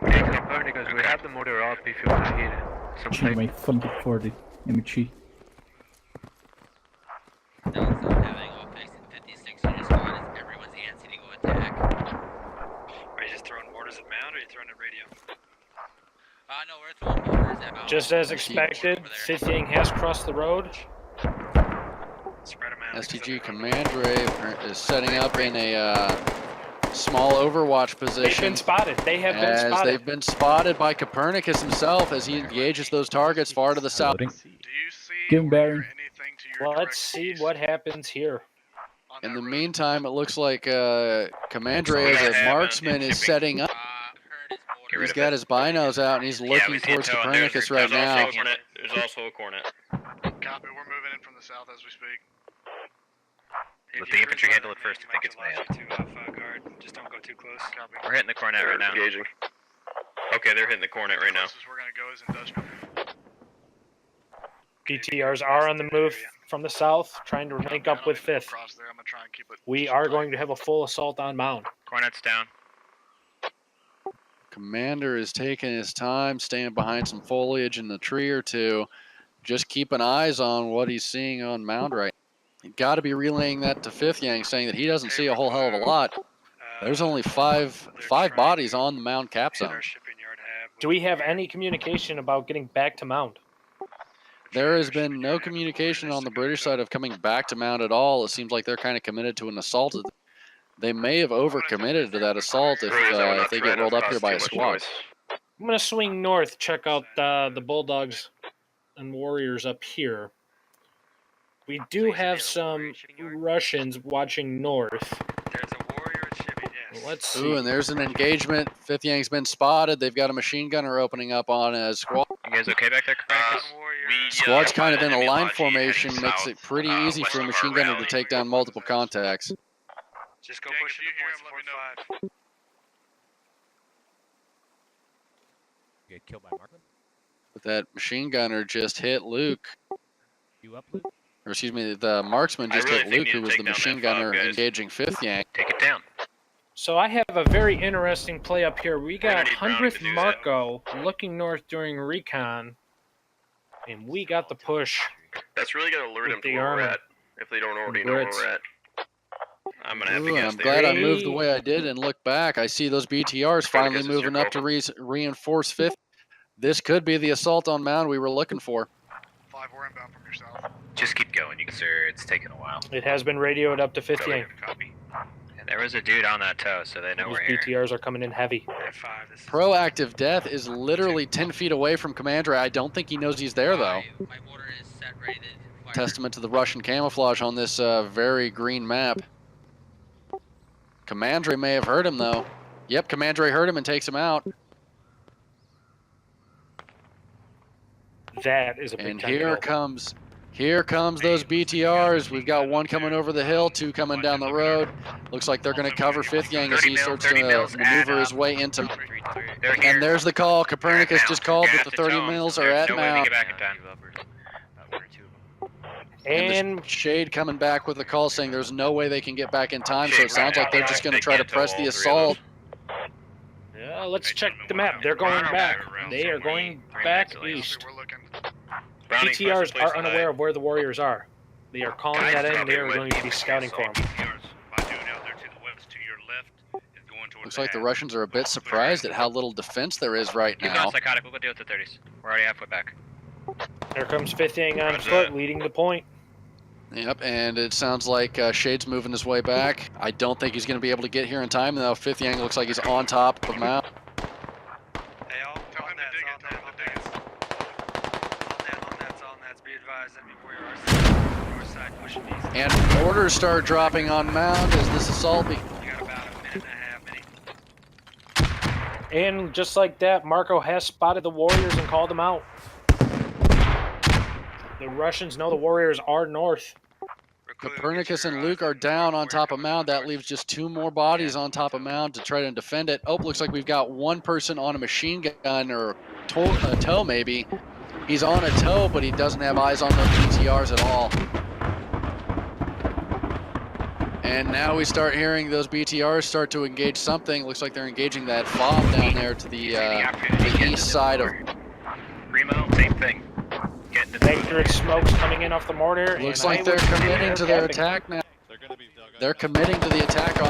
Copernicus, we have the motor up if you want to hit Should something. make funded for the MG. No, it's not having all fixed in 56 unit squad is everyone's antsy to go attack. Are you just throwing mortars at Mound or are you throwing at radio? No, we're throwing mortars at Mount. Just as expected, 5th Yang has crossed the road. Spread them out. STG Commander is setting up in a small overwatch They've position. been spotted. They have been As spotted. they've been spotted by Copernicus himself as he engages those targets far to the south. Loading. Do you see Give him or bearing. hear anything to your Well, direct let's see east what happens here. on In that the road? meantime, it looks like Commander So we as a have marksman an is shipping. setting up. Heard his Get rid He's of got it. his binos out and he's Yeah, looking we see towards it towing. Copernicus right There's now. also a cornet. There's also a cornet. Copy, we're moving in from the south as we speak. Let the infantry handle it first if it gets mad. Guard. Just don't go too close. Copy. We're hitting the cornet right now. Engaging. Okay, they're hitting the cornet right now. Closest we're gonna go is industrial. BTRs are on the move from the south, trying to link up with 5th. Across there, I'm gonna try and keep it. We are going to have a full assault on Mound. Cornet's down. Commander is taking his time, staying behind some foliage in the tree or two, just keeping eyes on what he's seeing on Mound right. Got to be relaying that to 5th Yang, saying that he doesn't see a whole hell of a lot. There's only five bodies on the Mound cap zone. Do we have any communication about getting back to Mound? There has been no communication on the British side of coming back to Mound at all. It seems like they're kind of committed to an assault. They may have overcommitted to that assault if they get rolled up here by a squad. I'm going to swing north, check out the Bulldogs and Warriors up here. We do have some Russians watching north. There's a warrior at shipping, yes. Let's see. Ooh, and there's an engagement. 5th Yang's been spotted. They've got a machine gunner opening up on a squad. You guys okay back there, Copernicus? Squad's kind of in a enemy line Logi formation, heading makes south, it pretty easy west for a of machine our gunner to rally. take down multiple contacts. Just go Gang, push if in you the hear points him, of let me 45. Get killed by Markman? But that machine gunner just hit Luke. You up, Luke? Or excuse me, the marksman just really hit think Luke, you who need to was take the down machine that fob, gunner guys. engaging 5th Yang. Take it down. So I have a very interesting play up here. We gonna got need Browning 100th to do that. Marco looking north during recon, and we got the push. That's really gonna alert With them to the where we're armor. at, if they don't already know where Brits. we're at. I'm gonna have to Ooh, guess I'm they glad I already- moved the way I did and look back. I see those BTRs finally Copernicus, it's your moving up to call. reinforce 5th. This could be the assault on Mound we were looking for. 5, we're inbound from your south. Just keep going, you sir. It's taking a while. It has been radioed up to 5th Yang. Copy. And there was a dude on that tow, so they know Those we're here. BTRs are coming in heavy. Five, this is Proactive Death is literally 10 feet away from Commander. I don't think he knows he's there, though. My mortar is set ready to fire. Testament to the Russian camouflage on this very green map. Commander may have heard him, though. Yep, Commander heard him and takes him out. That is a big And time here comes those BTRs. We've got one coming over the hill, two coming down the road. Looks like they're going to cover 5th Yang as he starts to maneuver his way into. They're here. And there's the call. Copernicus They're just down. called You're that the gonna 30 have to mils tell are 'em. at There's no way to Mount. get back in time. about 1 or 2 of them. And And Shade coming back with the call saying there's no way they can get back in time, so Shade, it sounds like they're just going to try to press the assault. yeah, let's check the map. They're going back. They are going back east. We're looking. Browning, BTRs find some are place to unaware hide. of where the Warriors are. They are calling Guys, that in. drop They it are with going to be scouting for them. My dude out there to the west, to your left, is going towards Looks like the Russians are a bit surprised at how little defense there is right Keep now. going, Psychotic. We'll go deal with the 30s. We're already halfway back. Here comes 5th Yang on Roger foot, that. leading the point. Yep, and it sounds like Shade's moving his way back. I don't think he's going to be able to get here in time, though. 5th Yang looks like he's on top of Mount. Hey, all Tell on him to that, dig it, on tell that, him on to dig that. it. On that, be advised, enemy warrior north side pushing east. And orders start dropping on Mound as this assault You got about a minute and a half, And just like that, Marco has spotted the Warriors and called them out. The Russians know the Warriors are north. Copernicus and Luke are down on top of Mound. That leaves just two more bodies on top of Mound to try to defend it. Oh, looks like we've got one person on a machine gun or a tow maybe. He's on a tow, but he doesn't have eyes on those BTRs at all. And now we start hearing those BTRs start to engage something. Looks like they're engaging that fob down there to the east side of. Remo, same thing. Accurate smokes coming in off the mortar. Looks like they're committing to their attack now. They're committing to the attack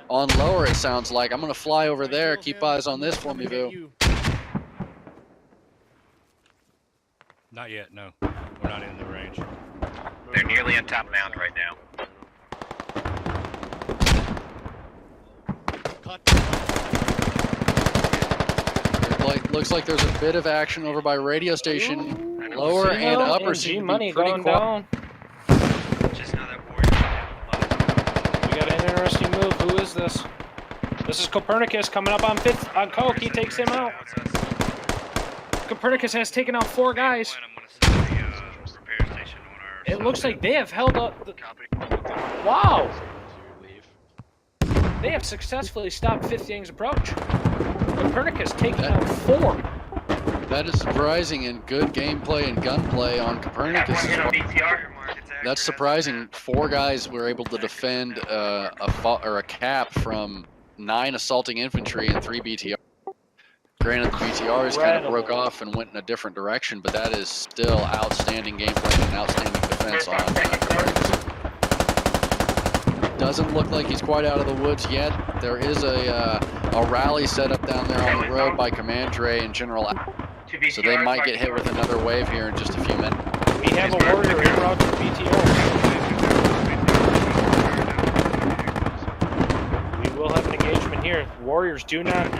on lower, it sounds like. I'm going to fly over there. Keep eyes on this for me, Vu. Not yet, no. We're not in the range. They're nearly on top mound right now. Looks like there's a bit of action over by radio station. Lower and upper seem to be pretty quiet. We got an interesting move. Who is this? This is Copernicus coming up on 5th on Coke. He takes him out. Copernicus has taken out 4 guys. It looks like they have held up. Wow! They have successfully stopped 5th Yang's approach. Copernicus taking out 4. That is surprising and good gameplay and gunplay on Copernicus. That's surprising. 4 guys were able to defend a cap from 9 assaulting infantry and 3 BTR. Granted, the BTRs kind of broke off and went in a different direction, but that is still outstanding gameplay and outstanding defense on Copernicus. Doesn't look like he's quite out of the woods yet. There is a rally set up down there on the road by Commandre and General, so they might get hit with another wave here in just a few minutes. We have a warrior en route to BTR. We will have an engagement here. Warriors do not.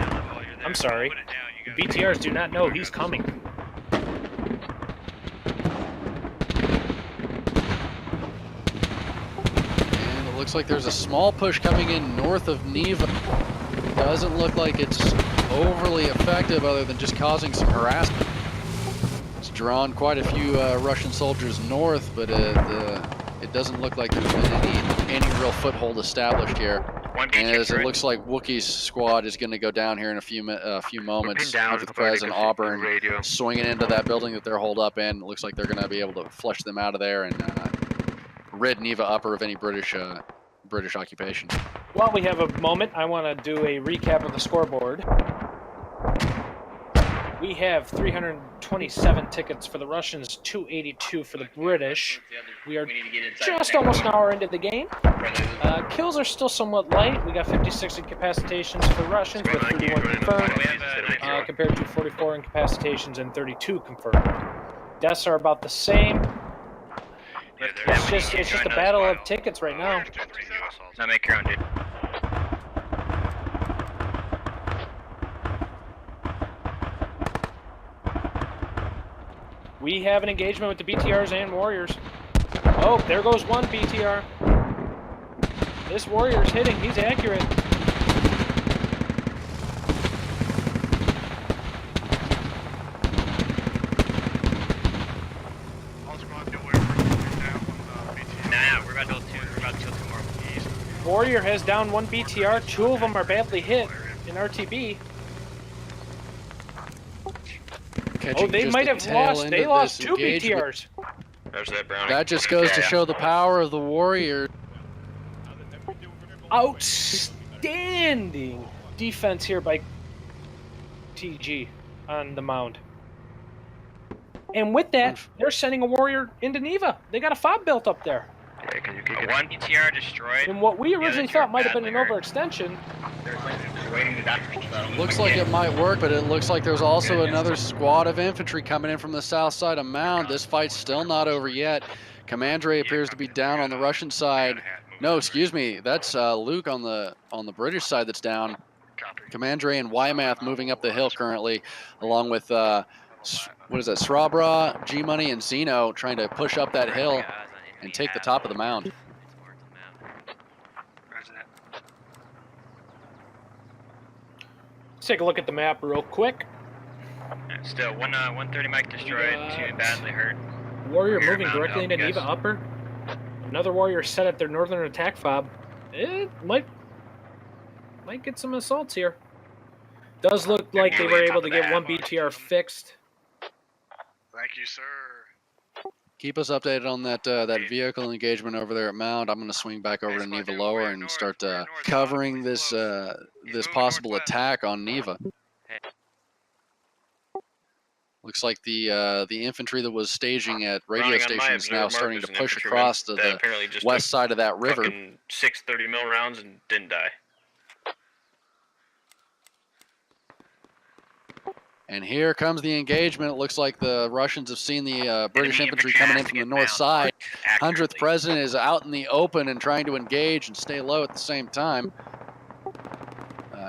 I'm sorry. The BTRs do not know he's coming. And it looks like there's a small push coming in north of Neva. Doesn't look like it's overly effective other than just causing some harassment. It's drawn quite a few Russian soldiers north, but it doesn't look like there's been any real foothold established here. And as it looks like Wookiee's squad is going to go down here in a few moments with President Auburn swinging into that building that they're holed up in. It looks like they're going to be able to flush them out of there and rid Neva Upper of any British occupation. While we have a moment, I want to do a recap of the scoreboard. We have 327 tickets for the Russians, 282 for the British. We are just almost an hour into the game. Kills are still somewhat light. We got 56 incapacitations for Russians with 31 confirmed, compared to 44 incapacitations and 32 confirmed. Deaths are about the same. It's just a battle of tickets right now. Now make your own, dude. We have an engagement with the BTRs and warriors. Oh, there goes one BTR. This warrior's hitting. He's accurate. Nah, we're about to kill 2 more. Warrior has down 1 BTR. 2 of them are badly hit in RTB. Oh, they might have lost. They lost 2 BTRs. There's that Browning. That just goes to show the power of the warrior. Outstanding defense here by TG on the mound. And with that, they're sending a warrior into Neva. They got a fob built up there. Yeah, can you kick it? 1 BTR destroyed. And what we originally thought might have been an overextension. Looks like it might work, but it looks like there's also another squad of infantry coming in from the south side of Mound. This fight's still not over yet. Commandre appears to be down on the Russian side. No, excuse me, that's Luke on the British side that's down. Commandre and Wymath moving up the hill currently, along with what is that? Srabra, G-Money, and Zeno trying to push up that hill and take the top of the mound. Let's take a look at the map real quick. Still, 130 Mike destroyed, 2 badly hurt. Warrior moving directly into Neva Upper. Another warrior set at their northern attack fob. It might get some assaults here. Does look like they were able to get 1 BTR fixed. Thank you, sir. Keep us updated on that that vehicle engagement over there at Mound. I'm going to swing back over to Neva Lower and start covering this this possible attack on Neva. Looks like the infantry that was staging at radio station is now starting to push across to the west side of that river. 6 30-mil rounds and didn't die. And here comes the engagement. It looks like the Russians have seen the British infantry coming in from the north side. 100th President is out in the open and trying to engage and stay low at the same time.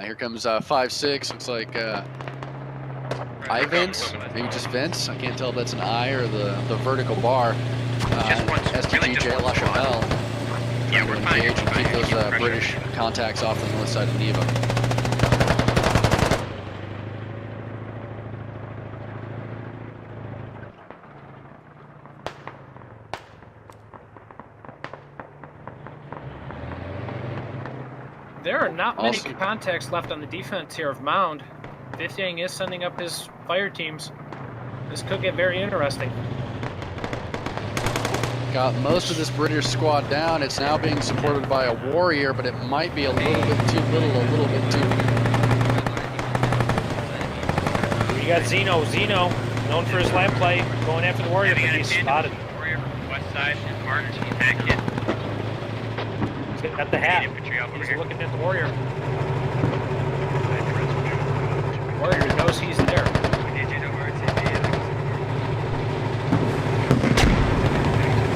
Here comes 5-6. Looks like I Vince, maybe just Vince. I can't tell if that's an I or the vertical bar. STGJ La Chapelle. Yeah, we're engage and keep those British contacts off the north side of Neva. There are not many contacts left on the defense here of Mound. 5th Yang is sending up his fire teams. This could get very interesting. Got most of this British squad down. It's now being supported by a warrior, but it might be a little bit too little, a little bit too... We got Zeno, known for his lab play, going after the warrior, but he's spotted. Warrior from the west side, marked, attack it. He's got the hat. He's looking at the warrior. Warrior knows he's there.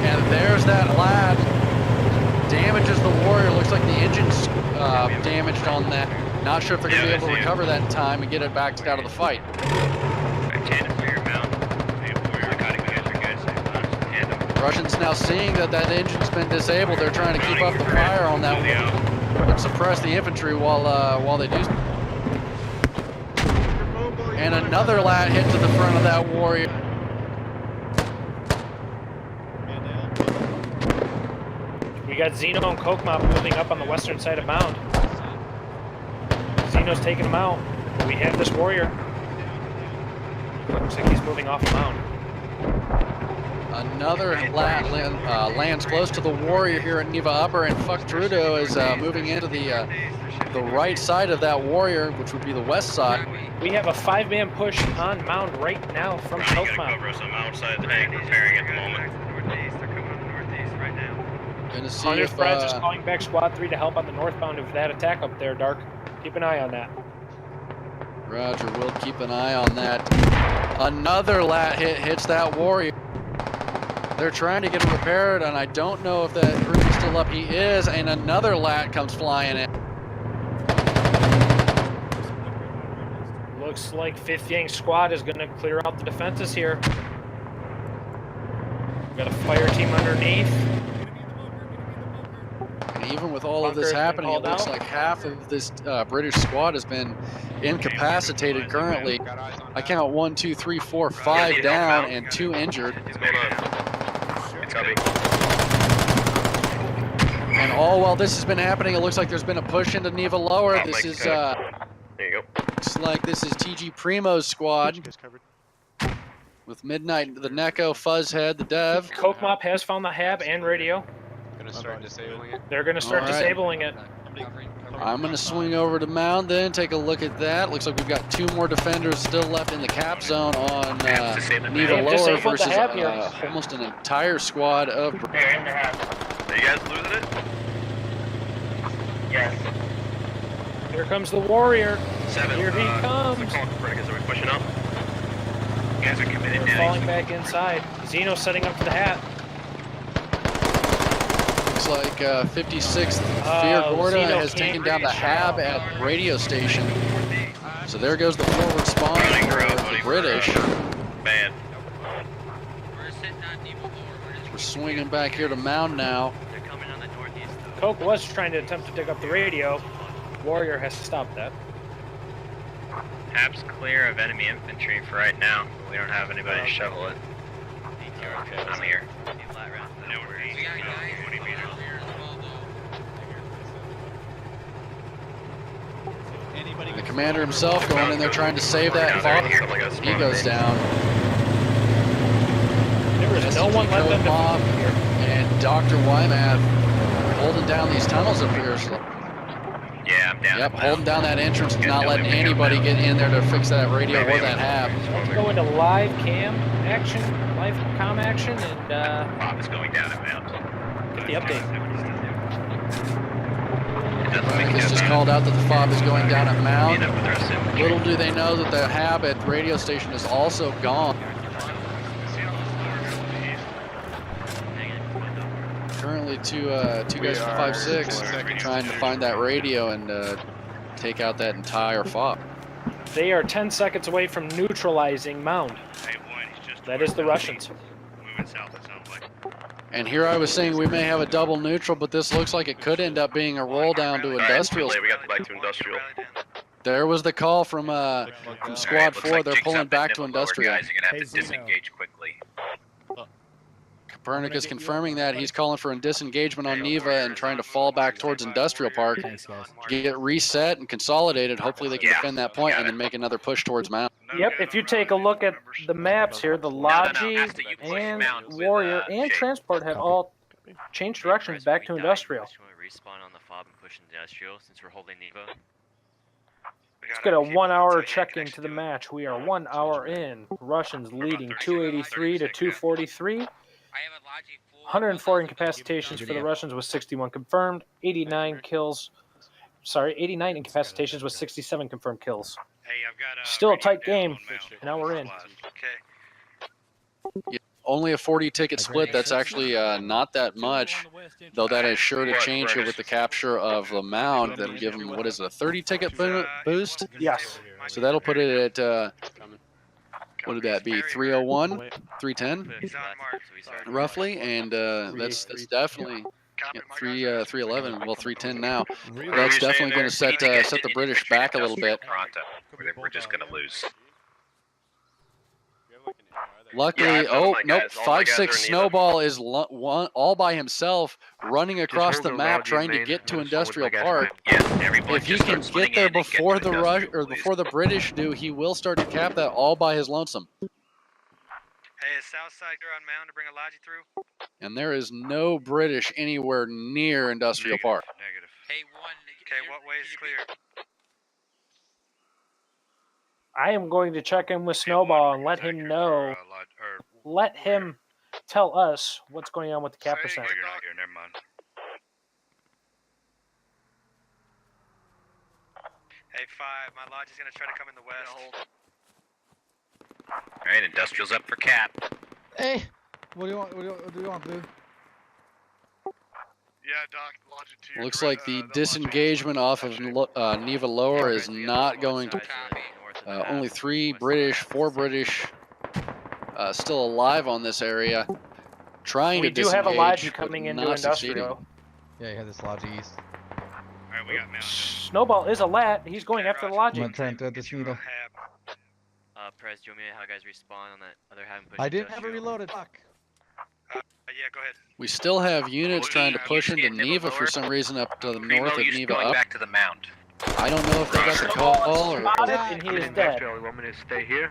And there's that lad. Damages the warrior. Looks like the engine's damaged on that. Not sure if they're going to be able to recover that in time and get it back out of the fight. Russians now seeing that that engine's been disabled. They're trying to keep up the fire on that one, but suppress the infantry while they do. And another lat hit to the front of that warrior. We got Zeno and Kokma moving up on the western side of Mound. Zeno's taking him out. We have this warrior. Looks like he's moving off of Mound. Another lat lands close to the warrior here at Neva Upper, and Fuck Trudeau is moving into the right side of that warrior, which would be the west side. We have a 5-man push on Mound right now from Kokma. Cover us. I'm outside the tank repairing at the moment. They're coming on the northeast right now. Gonna see 100th if Freds is calling back Squad 3 to help on the northbound of that attack up there, Dark. Keep an eye on that. Roger, we'll keep an eye on that. Another lat hits that warrior. They're trying to get him repaired, and I don't know if that group is still up. He is, and another lat comes flying in. Looks like 5th Yang Squad is going to clear out the defenses here. We've got a fire team underneath. And even with all of this happening, it looks like half of this British squad has been incapacitated currently. I count 1, 2, 3, 4, 5 down and 2 injured. And all while this has been happening, it looks like there's been a push into Neva Lower. This is there you go. looks like this is TG Primo's squad with Midnight, the Neko, Fuzzhead, the Dev. Kokmop has found the hab and radio. Gonna start disabling it. They're going to start disabling it. I'm going to swing over to Mound then, take a look at that. Looks like we've got 2 more defenders still left in the cap zone on Neva Lower versus almost an entire squad of... They're in the house. Are you guys losing it? Yes. Here comes the warrior. 7. Here he comes. Are we pushing up? You guys are committed They're now. falling back inside. Zeno's setting up for the hat. Looks like 56th Fear Gorda has taken down the hab at radio station. So there goes the forward spawn for the British. Man. We're swinging back here to Mound now. They're coming on the northeast though. Coke was trying to attempt to dig up the radio. Warrior has to stop that. Hab's clear of enemy infantry for right now. We don't have anybody to shovel it. I'm here. We got guys over here as well, though. The commander himself going in there trying to save that fog. He goes down. No one let them Mob and Dr. Wymath holding down these tunnels up here. So, Yeah, I'm down. yep, holding down that entrance and not letting anybody get in there to fix that radio or that hab. Let's go into live cam action, live comm action, and Bob is going down at Mount. get the update. It's just called out that the fob is going down at Mount. Meet up with our sim. Little do they know that the hab at the radio station is also gone. Currently two guys from 5-6 trying to find that radio and take out that entire fob. They are 10 seconds away from neutralizing Mound. That is the Russians. Moving south, it sounds like. And here I was saying we may have a double neutral, but this looks like it could end up being a roll down to industrial. We got to back to industrial. There was the call from Squad 4. They're pulling back to industrial. Guys are gonna have to disengage quickly. Copernicus confirming that he's calling for a disengagement on Neva and trying to fall back towards Industrial Park, get reset and consolidated. Hopefully they can defend that point and then make another push towards Mount. Yep, if you take a look at the maps here, the Logi and Warrior and Transport have all changed directions back to Industrial. Just want to respawn on the fob and push Industrial since we're holding Neva. Let's get a 1 hour check into the match. We are 1 hour in. Russians leading 283 to 243. 104 incapacitations for the Russians with 61 confirmed. 89 incapacitations with 67 confirmed kills. Hey, I've got Still a tight game. Now we're in. Okay. Only a 40 ticket split. That's actually not that much, though that is sure to change here with the capture of the Mound. That'll give them, what is it, a 30 ticket boost? Yes. So that'll put it at, what would that be, 301, 310? Roughly, and that's definitely 311. Well, 310 now. That's definitely going to set the British back a little bit. We're just going to lose. Luckily, oh nope, 5-6 Snowball is all by himself, running across the map trying to get to Industrial Park. If he can get there before the rush or before the British do, he will start to cap that all by his lonesome. Hey, is Southside clear on Mound to bring a Logi through? And there is no British anywhere near Industrial Park. Negative. Hey, one. Okay, what way is clear? I am going to check in with Snowball and let him know. Let him tell us what's going on with the cap percent. You're not here, never mind. Hey, 5, my Logi's gonna try to come in the west. Alright, Industrial's up for cap. Hey, what do you want? What do you want, Blue? Yeah, Doc, Logi 2. Looks like the disengagement off of Neva Lower is not going to. Only 3 British, 4 British still alive on this area. Trying to disengage. We do have a Logi coming into Industrial. Yeah, you have this Logi east. Alright, we got Mound. Snowball is a lat. He's going after the Logi. I'm gonna try and throw this needle. Prez, do you want me to have guys respawn on that other hab and push I didn't have it Industrial? reloaded. Fuck. Yeah, go ahead. We still have units trying to push into Neva for some reason up to the north of Neva going up. back to the Mound. I don't know if they got the call or. Spotted and he is dead. You want me to stay here?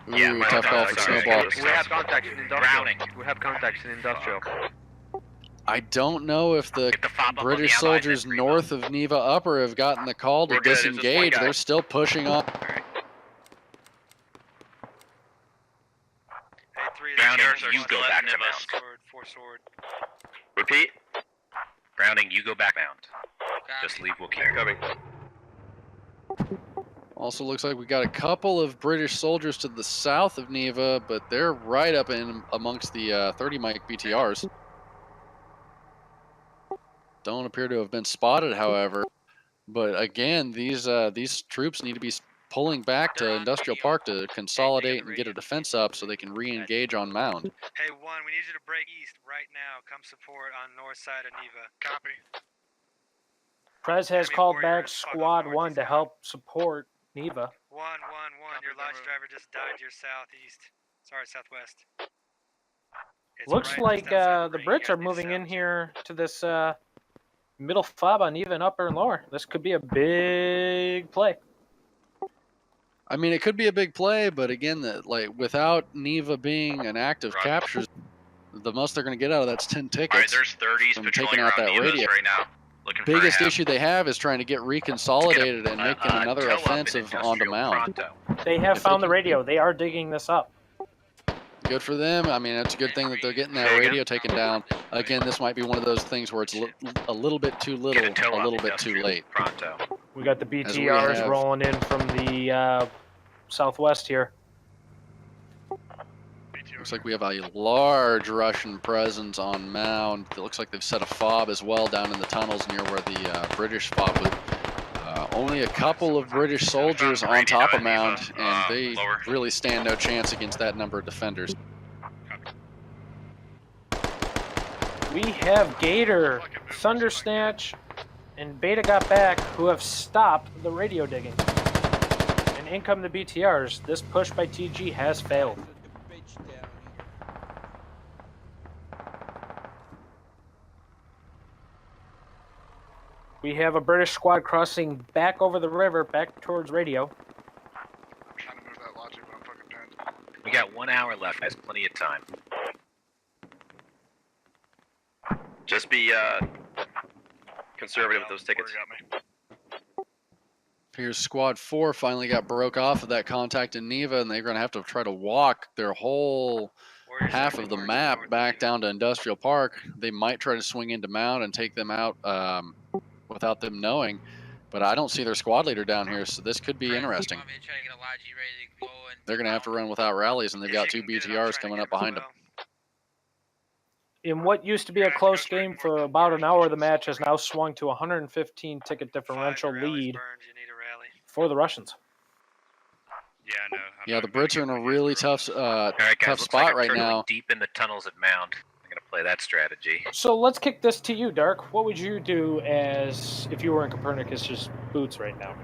Ooh, tough call for Snowball. We have contacts in industrial. We have contacts in industrial. I don't know if the British soldiers north of Neva Upper have gotten the call to disengage. They're still pushing on. Hey, 3 Browning, of you go back to Mound. Sword, 4 sword. Repeat. Browning, you go back Mound. Just leave, we'll keep coming. Also looks like we got a couple of British soldiers to the south of Neva, but they're right up in amongst the 30 mic BTRs. Don't appear to have been spotted, however. But again, these troops need to be pulling back to Industrial Park to consolidate and get a defense up so they can re-engage on Mound. Hey, 1, we need you to break east right now. Come support on north side of Neva. Copy. Prez has called back Squad 1 to help support Neva. 1, your Logi driver just died to your southeast. Sorry, southwest. It's Looks right like just outside the Bree. Brits are moving in here to this middle fob on Neva and upper and lower. This could be a big play. I mean, it could be a big play, but again, without Neva being an active capture, the most they're going to get out of that's 10 tickets. Alright, there's 30s from patrolling taking out around that Nevas radio. right now. Looking Biggest for a issue they have is trying to get reconsolidated and making another tow up offensive in onto Industrial Mound. Pronto. They have found the radio. They are digging this up. Good for them. I mean, it's a good thing that they're getting that Say again? radio taken down. Again, this might be one of those things where it's a little bit too little, Get a tow a up little bit too Industrial late. Pronto. We got the As we BTRs have- rolling in from the southwest here. Looks like we have a large Russian presence on Mound. It looks like they've set a fob as well down in the tunnels near where the British fob was. Only a couple of British soldiers on top of Mound, and they really stand no chance against that number of defenders. We have Gator, Thundersnatch, and Beta got back, who have stopped the radio digging. And in come the BTRs. This push by TG has failed. We have a British squad crossing back over the river, back towards radio. I'm trying to move that logic, but I'm fucking pinned. We got 1 hour left. That's plenty of time. Just be conservative with those tickets. Here's Squad 4 finally got broke off of that contact in Neva, and they're going to have to try to walk their whole half of the map back down to Industrial Park. They might try to swing into Mound and take them out without them knowing, but I don't see their squad leader down here, so this could be interesting. They're going to have to run without rallies, and they've got 2 BTRs coming up behind them. In what used to be a close game for about an hour, the match has now swung to a 115 ticket differential lead for the Russians. Yeah, I know. Yeah, the Brits are in a really tough Alright, guys, tough looks spot like I'm right turtling now. deep in the tunnels at Mound. I'm going to play that strategy. So let's kick this to you, Dark. What would you do as if you were in Copernicus's boots right now?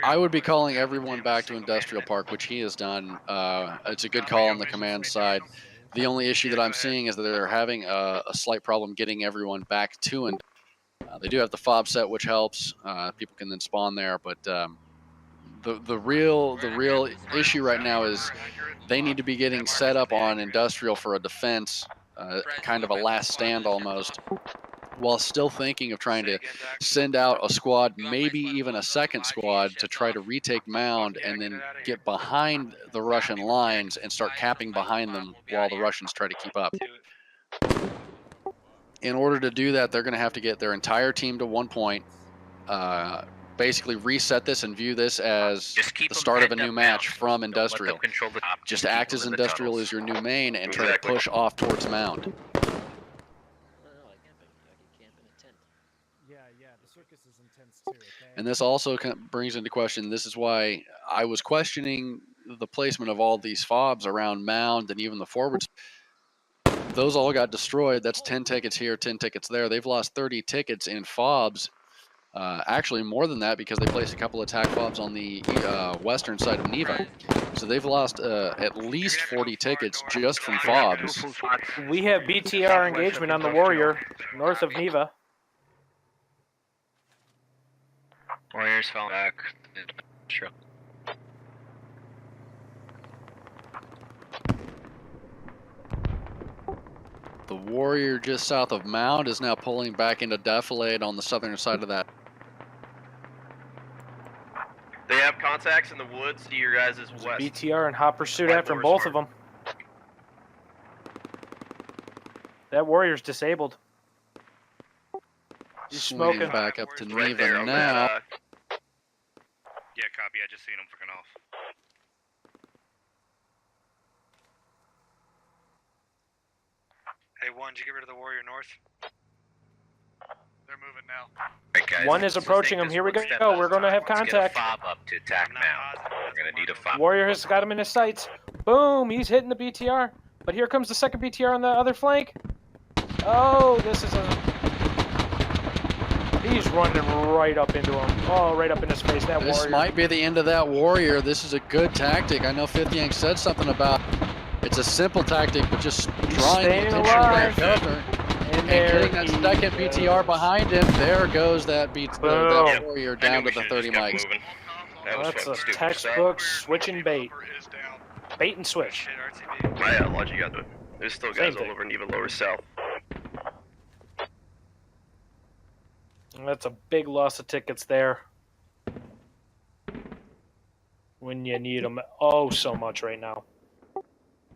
I would be calling everyone back to Industrial Park, which he has done. It's a good call on the command side. The only issue that I'm seeing is that they're having a slight problem getting everyone back to it. They do have the fob set, which helps. People can then spawn there, but the real issue right now is they need to be getting set up on Industrial for a defense, kind of a last stand almost, while still thinking of trying to send out a squad, maybe even a second squad, to try to retake Mound and then get behind the Russian lines and start capping behind them while the Russians try to keep up. In order to do that, they're going to have to get their entire team to 1 point, basically reset this and view this as the start of a new match from Industrial. Just act as Industrial as your new main and try to push off towards Mound. And this also brings into question, this is why I was questioning the placement of all these fobs around Mound and even the forwards. Those all got destroyed. That's 10 tickets here, 10 tickets there. They've lost 30 tickets in fobs. Actually more than that, because they placed a couple attack fobs on the western side of Neva. So they've lost at least 40 tickets just from fobs. We have BTR engagement on the Warrior north of Neva. Warriors fell back. Sure. The Warrior just south of Mound is now pulling back into Defilade on the southern side of that. They have contacts in the woods to your guys' west. BTR in hot pursuit after both of them. That Warrior's disabled. He's Swinging smoking. back up to Right Neva there on now. that, Yeah, copy. I just seen him freaking off. Hey, one, did you get rid of the Warrior North? They're moving now. Right, guys, One is approaching him. Here we go. We're going to have Let's get a contact. fob up to attack Mound. We're going to need a fob. Warrior has got him in his sights. Boom! He's hitting the BTR. But here comes the second BTR on the other flank. Oh, this is a... He's running right up into him. Oh, right up in his face. That This Warrior. might be the end of that Warrior. This is a good tactic. I know Fifth Yank said something about it's a simple tactic, but just drawing staying attention to that alive. cover And and there getting that he second goes. BTR behind him. There goes that Boom. that Warrior down to the 30 mics. That's a textbook switch and bait. Cover is down. Bait and switch. Shit, RTB. Yeah, logic got it. There's still Same guys all thing. over Neva lower south. That's a big loss of tickets there. When you need them oh so much right now.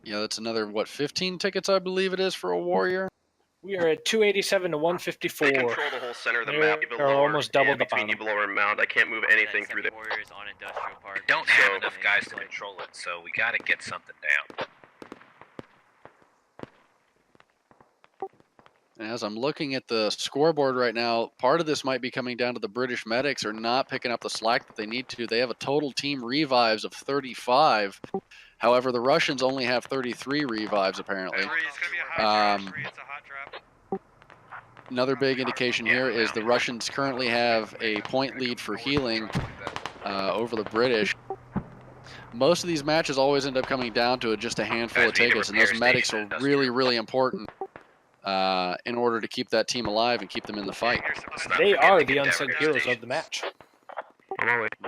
Yeah, that's another, what, 15 tickets I believe it is for a Warrior? We are at 287 to 154. They control the whole center of the They're map. Neva lower, almost doubled up between on them. Neva lower and Mound. I can't move anything through there. Warriors on Industrial Park. Don't have enough guys to control it, so we gotta get something down. And as I'm looking at the scoreboard right now, part of this might be coming down to the British medics are not picking up the slack that they need to. They have a total team revives of 35. However, the Russians only have 33 revives, apparently. It's gonna be a hot drop. It's a hot drop. Another big indication here is the Russians currently have a point lead for healing over the British. Most of these matches always end up coming down to just a handful of tickets, and those medics are really, really important in order to keep that team alive and keep them in the fight. They are the unsung heroes of the match.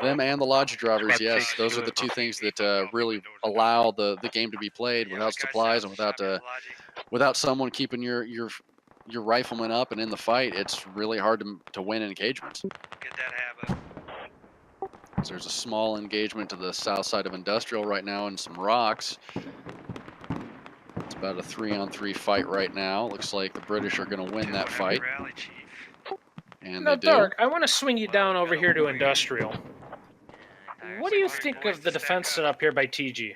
Them and the Logi drivers, yes, those are the two things that really allow the game to be played without supplies and without someone keeping your riflemen up and in the fight. It's really hard to win engagements. Get that habit. So there's a small engagement to the south side of Industrial right now and some rocks. It's about a 3-on-3 fight right now. Looks like the British are going to win that fight. And Now, they do. Dark, I want to swing you down over here to Industrial. What do you think of the defense set up here by TG?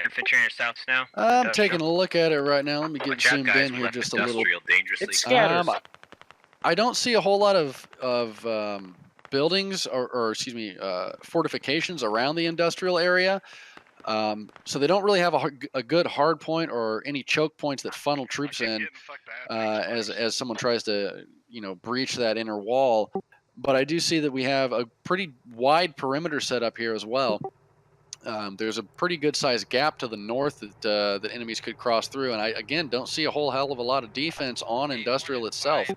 Infantry in your south now. I'm taking a look at it right now. Let me get zoomed in here just a little. It scatters. I don't see a whole lot of buildings or excuse me, fortifications around the industrial area. So they don't really have a good hard point or any choke points that funnel troops in as someone tries to, breach that inner wall. But I do see that we have a pretty wide perimeter set up here as well. There's a pretty good sized gap to the north that enemies could cross through, and I again don't see a whole hell of a lot of defense on Industrial itself.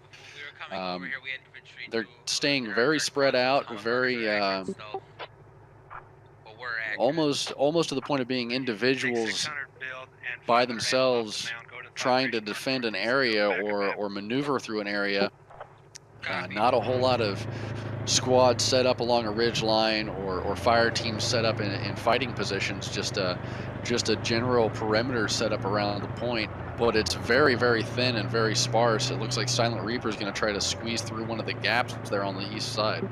They're staying very spread out, very almost to the point of being individuals by themselves, trying to defend an area or maneuver through an area. Not a whole lot of squads set up along a ridge line or fire teams set up in fighting positions, just a general perimeter set up around the point, but it's very, very thin and very sparse. It looks like Silent Reaper is going to try to squeeze through one of the gaps there on the east side.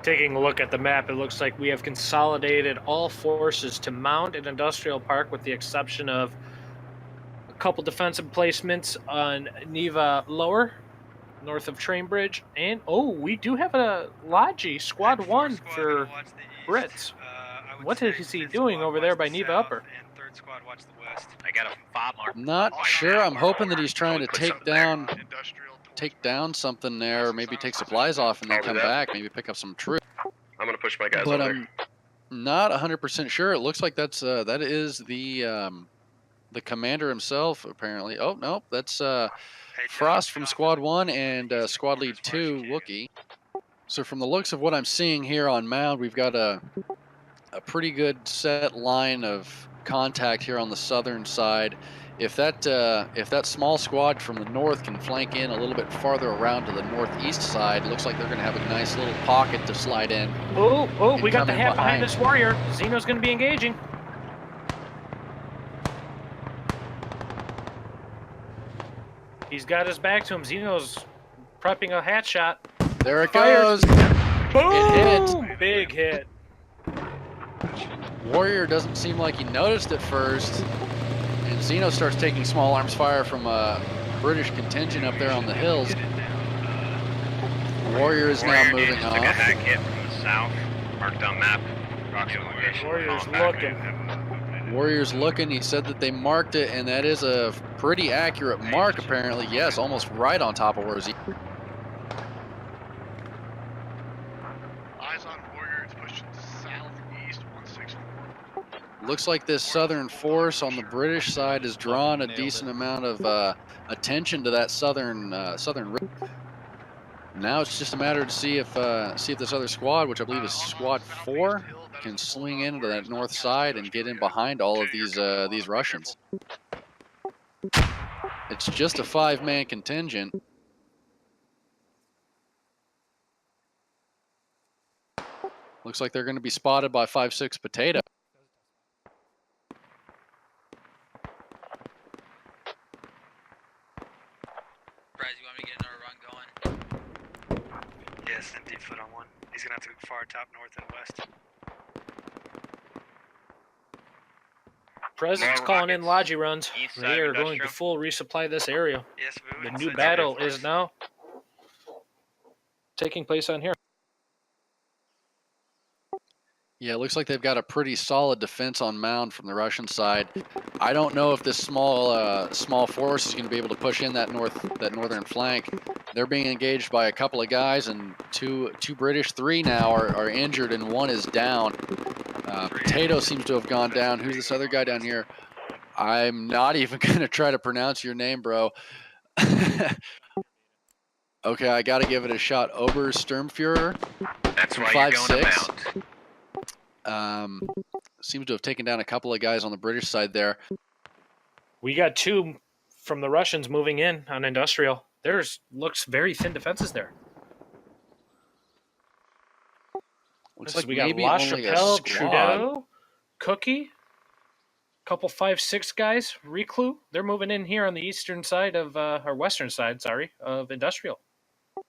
Taking a look at the map, it looks like we have consolidated all forces to Mound and Industrial Park with the exception of a couple defensive placements on Neva Lower, north of Train Bridge, and we do have a Logi, Squad 1 for Brits. What is he doing over there by Neva Upper? I got a fob mark. Not sure. I'm hoping that he's trying to take down something there, or maybe take supplies off and then come back, maybe pick up some troops. I'm gonna push my guys But over. I'm not 100% sure. It looks like that is the commander himself, apparently. Oh no, that's Frost from Squad 1 and Squad Lead 2, Wookie. So from the looks of what I'm seeing here on Mound, we've got a pretty good set line of contact here on the southern side. If that small squad from the north can flank in a little bit farther around to the northeast side, looks like they're going to have a nice little pocket to slide in. We got the hat behind this warrior. Xeno's going to be engaging. He's got his back to him. Xeno's prepping a hat shot. There it goes. Boom! It hit. Big hit. Warrior doesn't seem like he noticed at first, and Xeno starts taking small arms fire from a British contingent up there on the hills. Warrior is now moving off. Took a hack hit from the south, marked on map. Warrior's looking. Warrior's looking. He said that they marked it, and that is a pretty accurate mark, apparently. Yes, almost right on top of where he. Eyes on Warrior. It's pushing southeast 164. Looks like this southern force on the British side has drawn a decent amount of attention to that southern rim. Now it's just a matter to see if this other squad, which I believe is Squad 4, can swing into that north side and get in behind all of these Russians. It's just a 5-man contingent. Looks like they're going to be spotted by 5-6 Potato. Bryce, you want me to get another run going? Yes, and deep foot on one. He's gonna have to go far top north and west. President's More calling in rockets. Logi runs. East side They of are going to industrial. full resupply this area. Yes, we The would new say battle that is first. now taking place on here. Yeah, it looks like they've got a pretty solid defense on mound from the Russian side. I don't know if this small force is going to be able to push in that northern flank. They're being engaged by a couple of guys, and two British, 3 now are injured, and 1 is down. Potato seems to have gone down. Who's this other guy down here? I'm not even going to try to pronounce your name, bro. Okay, I got to give it a shot. Obersturmführer. That's why you're going to 5-6. mount. Seems to have taken down a couple of guys on the British side there. We got 2 from the Russians moving in on industrial. Looks very thin defenses there. Looks like we got maybe La only a Chapelle, squad. Trudeau, Cookie, couple 5-6 guys, Reclus. They're moving in here on the eastern side of, or western side, sorry, of industrial.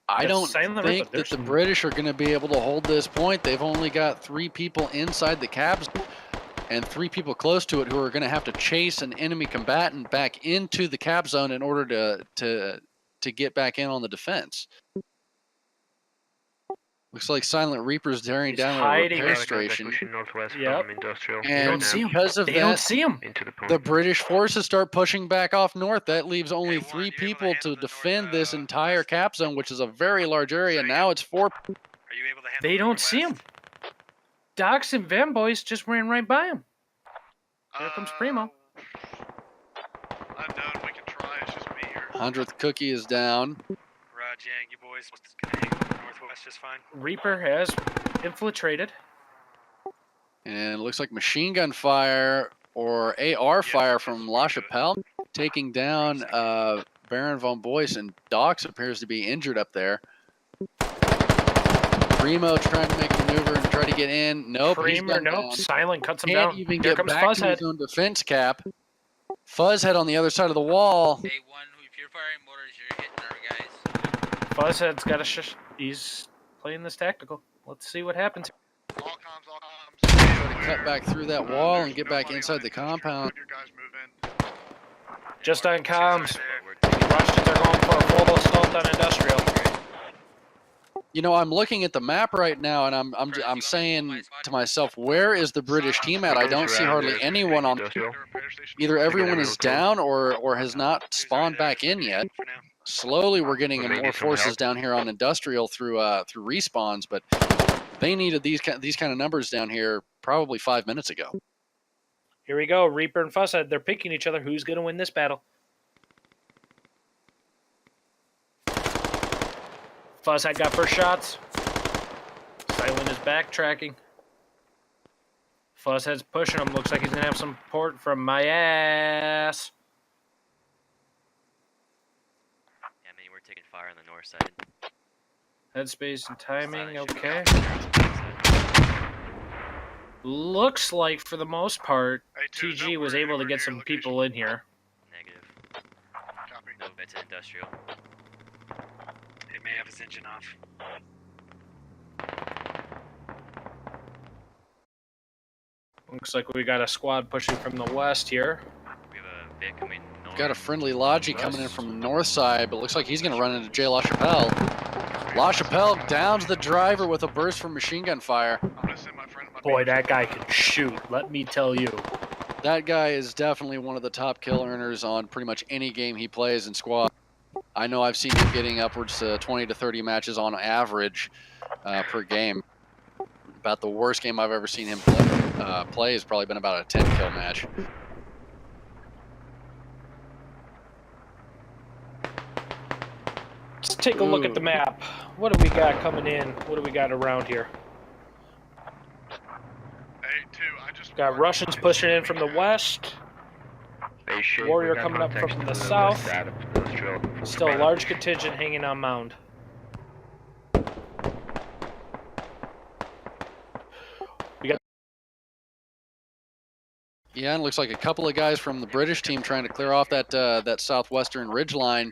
I don't Silent think Ripper. that the British are going to be able to hold this point. They've only got 3 people inside the cabs and 3 people close to it who are going to have to chase an enemy combatant back into the cab zone in order to get back in on the defense. Looks like Silent Reaper's tearing down a hiding. repair station. Pushing northwest Yep. from industrial. And don't see 'em. because of They don't that, see him. Into the point. the British forces start pushing back off north. That leaves only Hey, Warren, 3 you able to people handle to the defend north, this entire west? cap zone, which is a very large area. Now it's 4. Are you able to handle They the don't see him. northwest? Docs and Van Boys just ran right by him. Here comes Primo. Unknown, we can try. It's just me here. 100th Cookie is down. Raj, Yang, you boys gonna hang the northwest just fine. Reaper has infiltrated. And it looks like machine gun fire or AR fire from La Chapelle taking down Baron von Boyce, and Docs appears to be injured up there. Primo trying to make a maneuver and try to get in. Nope, he's Primo, gone nope. down. Silent cuts him Can't down. even Here get comes back to Fuzzhead. his own defense cap. Fuzzhead on the other side of the wall. Hey, one, if you're firing mortars, you're hitting our guys. Fuzzhead's got a he's playing this tactical. Let's see what happens. All comms, all comms. Try to cut back through that wall and get back inside the compound. Your guys move in. Just on comms. We're Russians are going for a full assault on industrial. You know, I'm looking at the map right now, and I'm saying to myself, where is the British team at? I don't see hardly anyone on. Either everyone is down or has not spawned back in yet. For now. Slowly, we're getting more forces down here on industrial through respawns, but they needed these kind of numbers down here probably 5 minutes ago. Here we go. Reaper and Fuzzhead. They're picking each other. Who's going to win this battle? Fuzzhead got first shots. Silent is backtracking. Fuzzhead's pushing him. Looks like he's going to have some support from my ass. Yeah, I mean, we're taking fire on the north side. Headspace and timing, Silent should be okay. on the south side. Looks like, for the most part, Hey, two, TG don't was worry, able to we're get near some location. people in here. Negative. Copy. No, it's industrial. It may have his engine off. Looks like we got a squad pushing from the west here. We have a bit coming north. Got a friendly Logi coming in from the north side, but looks like he's going to run into J. La Chapelle. La Chapelle downs the driver with a burst from machine gun fire. I'm gonna send my friend my Boy, that guy can shoot, let me tell you. That guy is definitely one of the top kill earners on pretty much any game he plays in squad. I know I've seen him getting upwards to 20 to 30 matches on average per game. About the worst game I've ever seen him play has probably been about a 10 kill match. Let's take a look at the map. What do we got coming in? What do we got around here? Got Russians pushing in from the west. Warrior coming up from the south. Still a large contingent hanging on mound. Yeah, and it looks like a couple of guys from the British team trying to clear off that southwestern ridge line.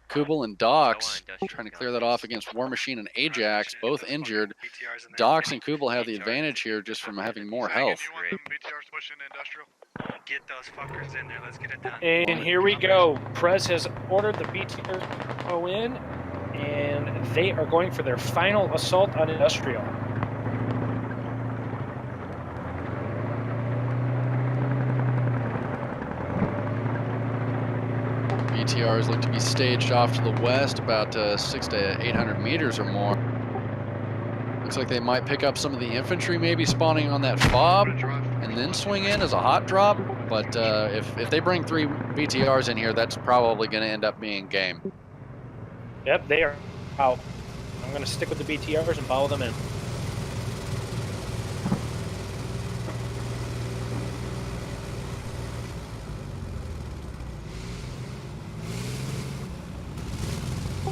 Kubel and Dox trying to clear that off against War Machine and Ajax, both injured. Dox and Kubel have the advantage here just from having more health. Get those fuckers in there. Let's get it done. And here we go. Prez has ordered the BTR to go in, and they are going for their final assault on industrial. BTRs look to be staged off to the west, about 600 to 800 meters or more. Looks like they might pick up some of the infantry, maybe spawning on that fob, and then swing in as a hot drop. But if they bring 3 BTRs in here, that's probably going to end up being game. Yep, they are out. I'm going to stick with the BTRs and follow them in.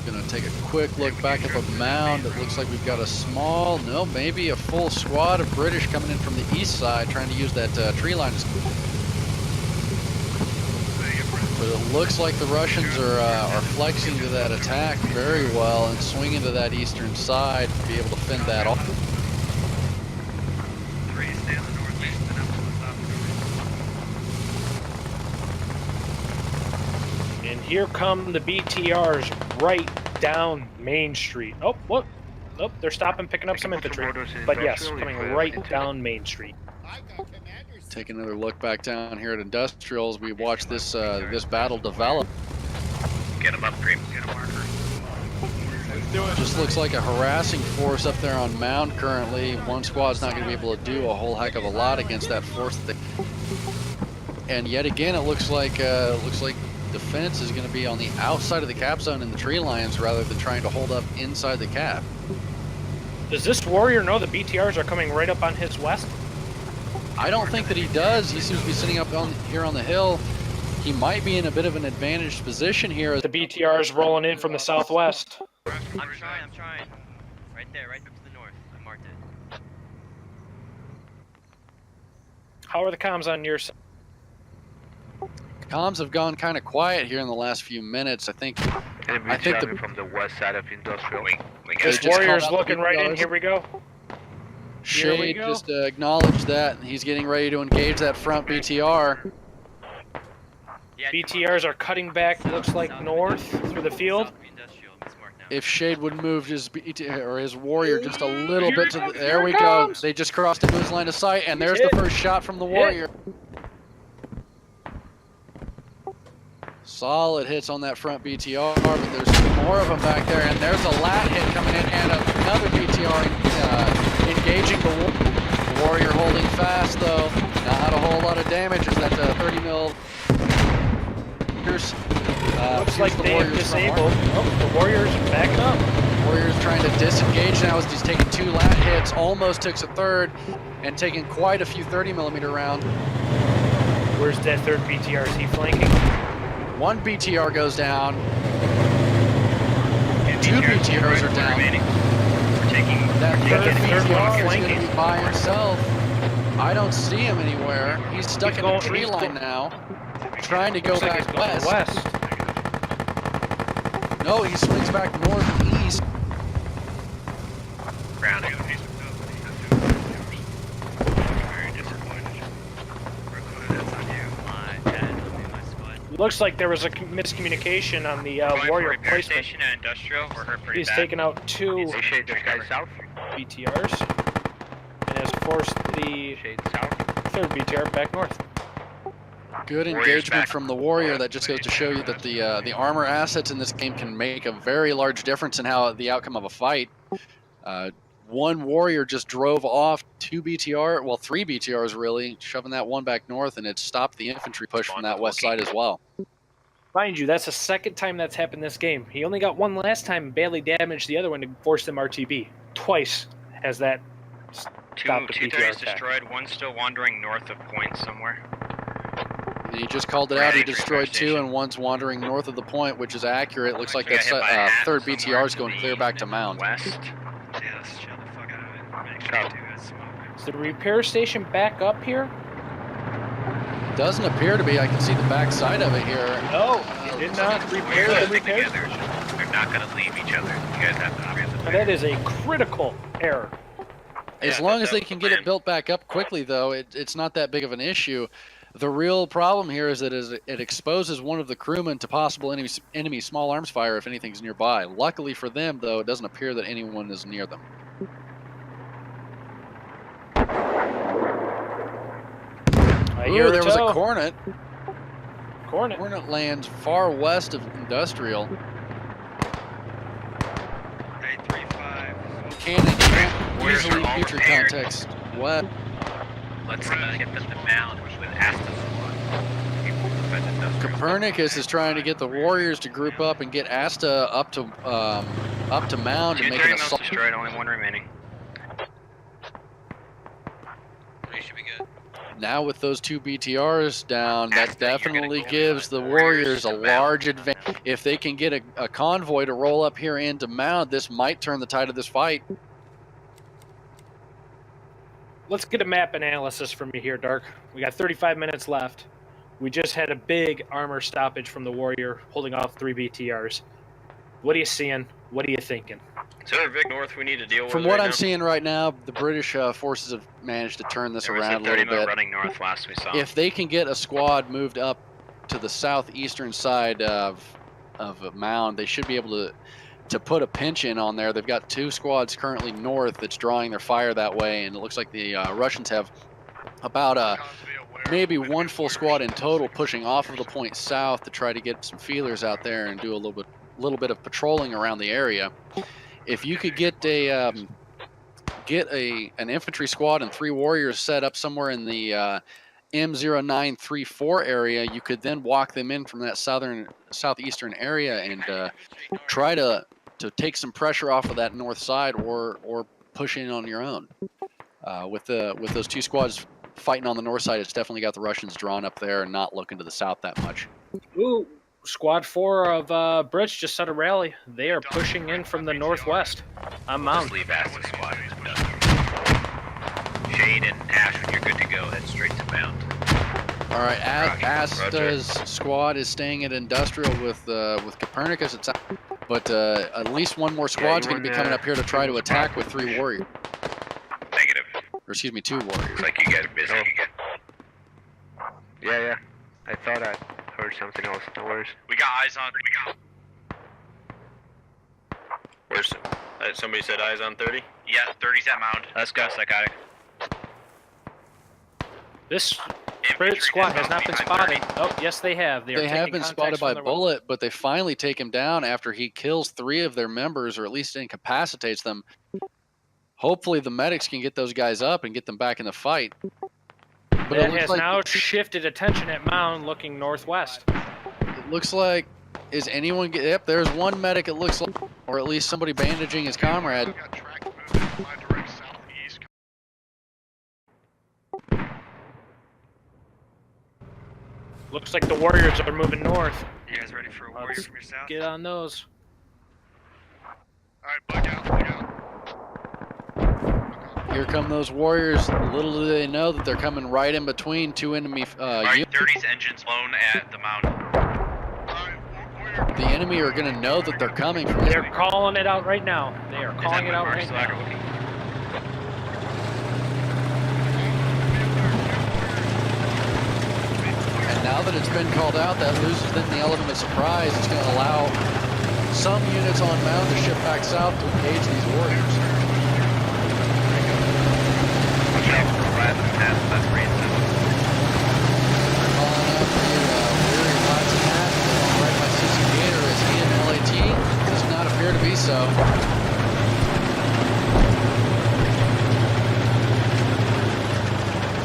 Going to take a quick look back up a mound. It looks like we've got a small, no, maybe a full squad of British coming in from the east side, trying to use that tree line. But it looks like the Russians are flexing to that attack very well and swinging to that eastern side to be able to fend that off. And here come the BTRs right down Main Street. Oh, what? Nope, they're stopping, picking up some infantry. But yes, coming right down Main Street. Take another look back down here at Industrials. We watch this this battle develop. Get them up, Cream. Get them marker. Just looks like a harassing force up there on mound currently. One squad's not going to be able to do a whole heck of a lot against that force. And yet again, it looks like defense is going to be on the outside of the cap zone in the tree lines rather than trying to hold up inside the cap. Does this warrior know the BTRs are coming right up on his west? I don't think that he does. He seems to be sitting up here on the hill. He might be in a bit of an advantaged position here. The BTRs rolling in from the southwest. I'm trying. Right there, right up to the north. I marked it. How are the comms on your side? Comms have gone kind of quiet here in the last few minutes. I think from the west side of industrial. This warrior's looking right in. Here we go. Shade just acknowledged that. He's getting ready to engage that front BTR. BTRs are cutting back, looks like north through the field. If Shade would move his BTR or his warrior just a little bit to the, there we go. They just crossed into his line of sight, and there's the first shot from the warrior. Solid hits on that front BTR, but there's two more of them back there, and there's a lat hit coming in, and another BTR engaging the warrior, holding fast though. Not a whole lot of damage as that 30 mil. Looks like they have disabled. Oh, the warrior's backing up. Warrior's trying to disengage now as he's taking 2 lat hits, almost takes a third, and taking quite a few 30 millimeter rounds. Where's that third BTR? Is he flanking? 1 BTR goes down. 2 BTRs are down. We're taking that third BTR is flanking. going to be by himself. I don't see him anywhere. He's stuck in the tree line now, trying to go back west. No, he swings back northeast. Grounding. Looks like there was a miscommunication on the warrior placement. Station at industrial. We're hurt pretty He's bad. taken out 2 south. BTRs and has forced the third BTR back north. Good engagement from the warrior. That just goes to show you that the armor assets in this game can make a very large difference in how the outcome of a fight. 1 warrior just drove off 2 BTR, well 3 BTRs really, shoving that one back north, and it stopped the infantry push from that west side as well. Mind you, that's the second time that's happened this game. He only got 1 last time and badly damaged the other one to force them RTB. Twice has that stop the Two BTR turrets attack. destroyed, one still wandering north of point somewhere. He just called it out. He Ready for destroyed station. 2, and one's wandering north of the point, which is accurate. Looks like We got that's hit by a half third somewhere BTR is to going the clear back to mound. West. Yeah, let's chill the fuck out of it. Make sure you do that smoke. Is the repair station back up here? Doesn't appear to be. I can see the back side of it here. No, it did not repair the repair. Together. They're not going to leave each other. You guys have to transit. Now, that is a critical error. As Yeah, long as that's they the can get it plan. built back up quickly, though, it's not that big of an issue. The real problem here is that it exposes one of the crewmen to possible enemy small arms fire if anything's nearby. Luckily for them, though, it doesn't appear that anyone is near them. Ooh, there was a Cornet. Cornet lands far west of Industrial. 835. Cannon Warriors easily are all future prepared. context west. Let's get them to mound with Aston squad. People defend industrial. Copernicus is trying to get the Warriors to group up and get Asta up to mound Two and make an turrets assault. destroyed, only one remaining. We should be good. Now with those 2 BTRs down, that Asta, you're gonna definitely go gives the Warriors a large advantage. If they can get a convoy to roll up here into mound, this might turn the tide of this fight. Let's get a map analysis from you here, Dark. We got 35 minutes left. We just had a big armor stoppage from the Warrior, holding off 3 BTRs. What are you seeing? What are you thinking? Is there a Vic North we need to deal with? From right what now? I'm seeing right now, the British forces have managed to turn this There was around a 30 little mil bit. running north last we saw. If they can get a squad moved up to the southeastern side of mound, they should be able to put a pinch in on there. They've got 2 squads currently north that's drawing their fire that way, and it looks like the Russians have about maybe 1 full squad in total pushing off of the point south to try to get some feelers out there and do a little bit of patrolling around the area. If you could get an infantry squad and 3 warriors set up somewhere in the M0934 area, you could then walk them in from that southeastern area and try to take some pressure off of that north side or push in on your own. With those 2 squads fighting on the north side, it's definitely got the Russians drawn up there and not looking to the south that much. Ooh, Squad 4 of Brits just set a rally. They are pushing in from the northwest. I'm mound. Just leave Aston squad in industrial. Shade and Ash, when you're good to go, head straight to mount. All right, Roger. Asta's squad is staying at industrial with Copernicus. But at least 1 more squad's going to be coming up here to try to attack with 3 warriors. Negative. Or excuse me, 2 warriors. Looks like you guys are busy. Yeah. I thought I heard something else. No worries. We got eyes on. Where's somebody said eyes on 30? Yeah, 30's at mound. Let's go, Psychotic. This Brit squad has not been spotted. Oh, yes, they have. They They have taking been contacts spotted by from the- Bullet, but they finally take him down after he kills 3 of their members, or at least incapacitates them. Hopefully the medics can get those guys up and get them back in the fight. But That has now shifted attention at mound, looking northwest. It looks like, is anyone yep, there's 1 medic it looks like, or at least somebody bandaging his comrade. Got track movement in my direct southeast. Looks like the Warriors are moving north. You guys ready for a warrior Let's from your south? get on those. Alright, bug out. Here come those warriors. Little do they know that they're coming right in between 2 enemy Alright, units. 30's engine's blown at the mound. The enemy are going to know that they're coming from this. They're calling it out right now. They are calling it out right now. And now that it's been called out, that loses then the element of surprise. It's going to allow some units on mound to shift back south to engage these warriors. Watch out for red and that's green. They're calling out the weary pots and hat. Right by CC Gator, is he in LAT? Does not appear to be so.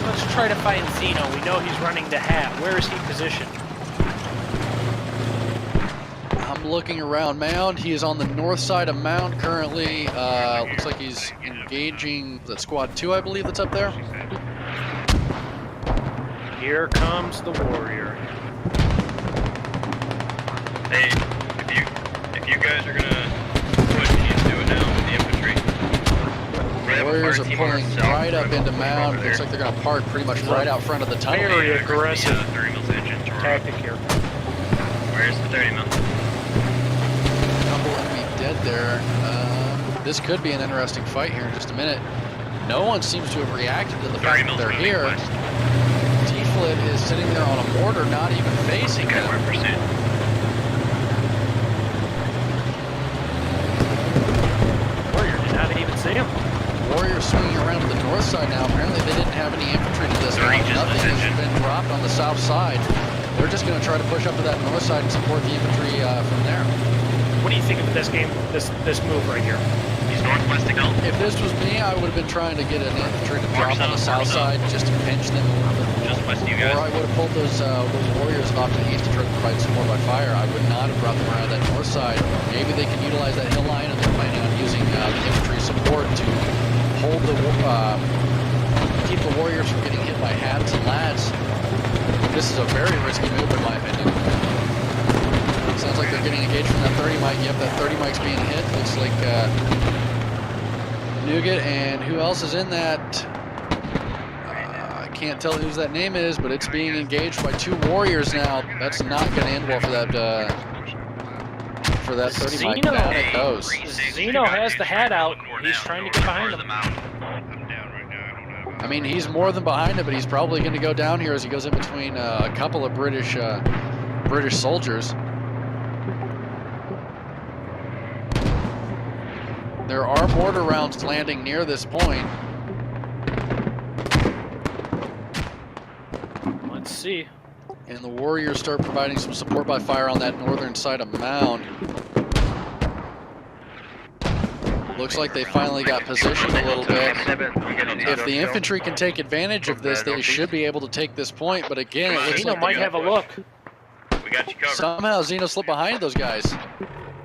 Let's try to find Zeno. We know he's running to hat. Where is he positioned? I'm looking around Mound. He is on the north side of Mound currently. Looks like he's engaging the squad 2, I believe, that's up there. Here comes the warrior. Hey, if you guys are gonna push, you need to do it now with the infantry. The Warriors are pulling right up into Mound. Looks like they're going to park pretty much right out front of the tunnel. Very aggressive 30 mils engine. tactic here. Where's the 30 mil? Couple enemy dead there. This could be an interesting fight here in just a minute. No one seems to have reacted to the fact that they're here. T-Flit is sitting there on a mortar, not even facing them. Warrior did not even see him. Warriors swinging around to the north side now. Apparently they didn't have any infantry to this round. Nothing has been dropped on the south side. They're just going to try to push up to that north side and support the infantry from there. What do you think of this game, this move right here? He's northwest to go. If this was me, I would have been trying to get an infantry to drop on the south side just to pinch them a little bit more. Just west of you guys. Or I would have pulled those warriors off to the east to try to provide support by fire. I would not have brought them around that north side. Maybe they can utilize that hill line and they're planning on using the infantry support to hold the keep the warriors from getting hit by habs and lads. This is a very risky move in my opinion. Sounds like they're getting engaged from that 30 mic. Yep, that 30 mic's being hit. Looks like Nougat, and who else is in that? I can't tell whose that name is, but it's being engaged by 2 warriors now. That's not going to end well for that 30 mic. Down it goes. Zeno has the hat out. He's trying to get behind him. I mean, he's more than behind him, but he's probably going to go down here as he goes in between a couple of British soldiers. There are mortar rounds landing near this point. Let's see. And the Warriors start providing some support by fire on that northern side of Mound. Looks like they finally got positioned a little bit. If the infantry can take advantage of this, they should be able to take this point. But again, it looks Zeno like might have a look. We got you covered. somehow Zeno slipped behind those guys.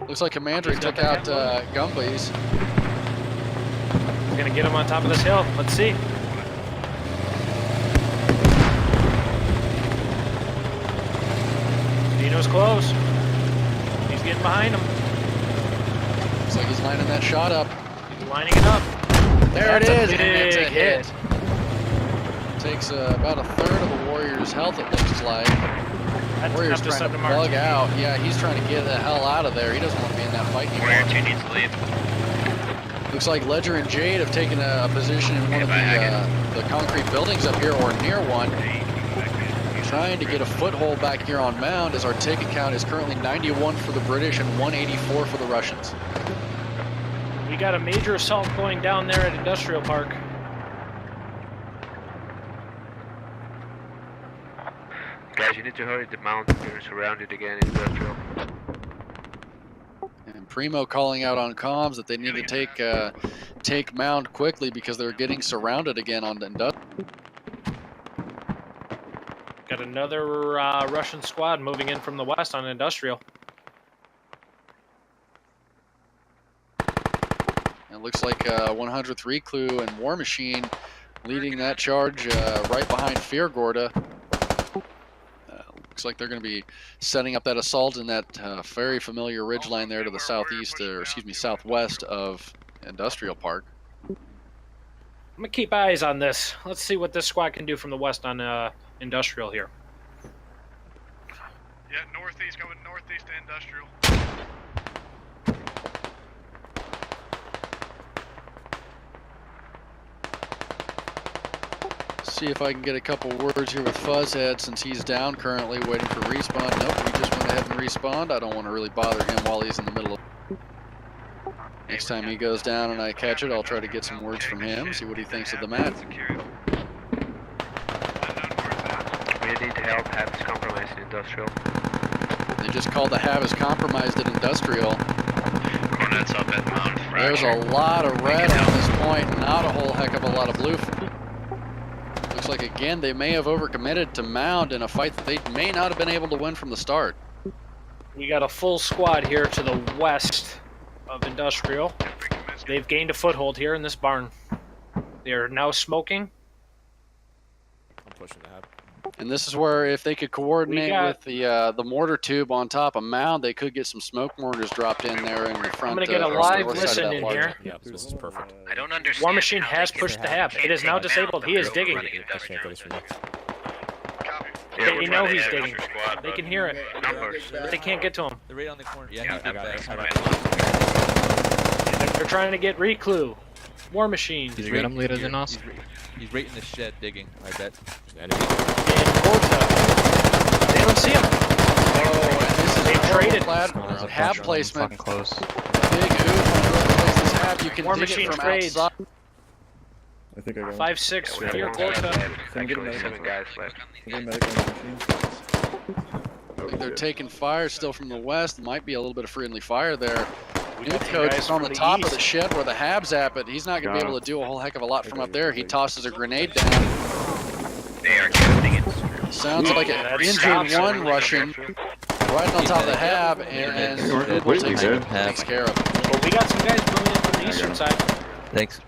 Looks like Commander took out Gumby's. We're gonna get him on top of this hill. Let's see. Zeno's close. He's getting behind him. Looks like he's lining that shot up. He's lining it up. There it That's is, a and it's a big hit. Takes about a third of the Warrior's health, it looks like. That's Warrior's enough trying to send bug out. Yeah, he's trying to get the hell out of there. He doesn't want to be in that fight Warrior anymore. 2 needs to leave. Looks like Ledger and Jade have taken a position in one of the concrete buildings up here, or near one. Trying to get a foothold back here on Mound, as our ticket count is currently 91 for the British and 184 for the Russians. We got a major assault going down there at Industrial Park. Guys, you need to hurry the Mound. We're surrounded again in Industrial. And Primo calling out on comms that they need to take Mound quickly because they're getting surrounded again on Industrial. Got another Russian squad moving in from the west on Industrial. It looks like 103 Clue and War Machine leading that charge right behind Fear Gorda. Looks like they're going to be setting up that assault in that very familiar ridgeline there to the southeast, or excuse me, southwest of Industrial Park. I'm gonna keep eyes on this. Let's see what this squad can do from the west on Industrial here. Yeah, northeast, going northeast to industrial. See if I can get a couple words here with Fuzzhead since he's down currently waiting for respawn. Nope, he just went ahead and respawned. I don't want to really bother him while he's in the middle of... Next time he goes down and I catch it, I'll try to get some words from him, see what he thinks of the map. We need help. Have is compromised in Industrial. They just called the Have is compromised at Industrial. Cornet's up at Mount. There's a lot of red at this point, not a whole heck of a lot of blue. Looks like, again, they may have overcommitted to Mound in a fight that they may not have been able to win from the start. We got a full squad here to the west of Industrial. They've gained a foothold here in this barn. They are now smoking. I'm pushing the hab. And this is where, if they could coordinate with the mortar tube on top of mound, they could get some smoke mortars dropped in there in the front. I'm gonna get a live listen in here. Yeah, this is perfect. I don't understand. War Machine has pushed the hab. It is now disabled. He is digging. They know he's digging. They can hear it, but they can't get to him. They're right on the corner. Yeah, I got it. They're trying to get Reclue. War Machine. He's right, later than us. He's right in the shed digging, I bet. And Gorta. They don't see him. Oh, and this is They traded. Hab placement. Close. Big oof on whoever places this hab. You can War dig Machine it from trades. outside. I think I got 5-6 here, Gorta. Actually, 7 guys left. I think they're taking fire still from the west. Might be a little bit of friendly fire there. We New got some coach guys is on from the the top of east. the shed where the hab's at, but he's not going to be able to do a whole heck of a lot from up there. He tosses a grenade down. They are casting it. Sounds like an injured one Russian right on top of the hab, and Google takes care of it. Well, we got some guys moving in from the eastern side. Thanks.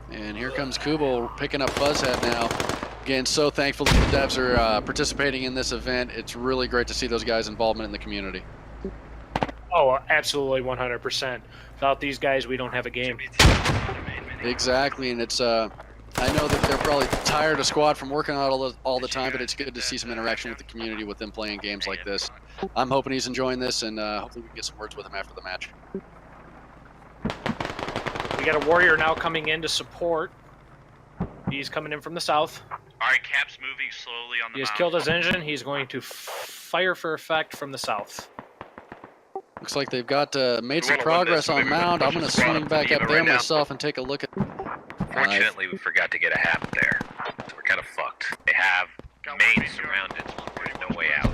And here comes Kubel picking up Fuzzhead now. Again, so thankful that the devs are participating in this event. It's really great to see those guys' involvement in the community. Oh, absolutely 100%. Without these guys, we don't have a game. Exactly, and it's I know that they're probably tired of squad from working out all the time, but it's good to see some interaction with the community with them playing games like this. I'm hoping he's enjoying this, and hopefully we can get some words with him after the match. We got a warrior now coming in to support. He's coming in from the south. Alright, Cap's moving slowly on the He has mound. killed his engine. He's going to fire for effect from the south. Looks like they've got made some progress on mound. I'm going to swing back up there myself and take a look at. Fortunately, we forgot to get a hab there. So we're kind of fucked. They have main surrounded. There's no way out.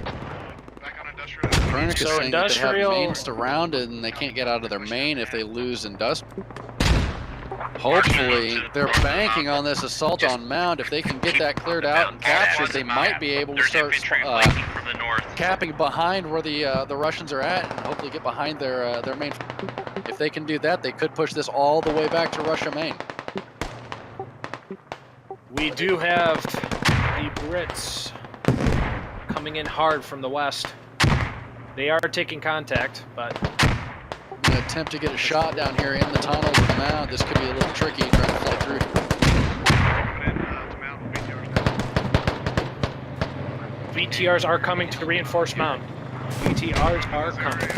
Krennic is So saying that they have Industrial- main surrounded and they can't get out of their main if they lose Industrial. Hopefully, they're banking on this assault on mound. If they can get that cleared out and captured, they might be able to start capping behind where the Russians are at, and hopefully get behind their main. If they can do that, they could push this all the way back to Russia main. We do have the Brits coming in hard from the west. They are taking contact, but I'm going to attempt to get a shot down here in the tunnels of the mound. This could be a little tricky trying to fly through. VTRs are coming to reinforce mount. VTRs are coming.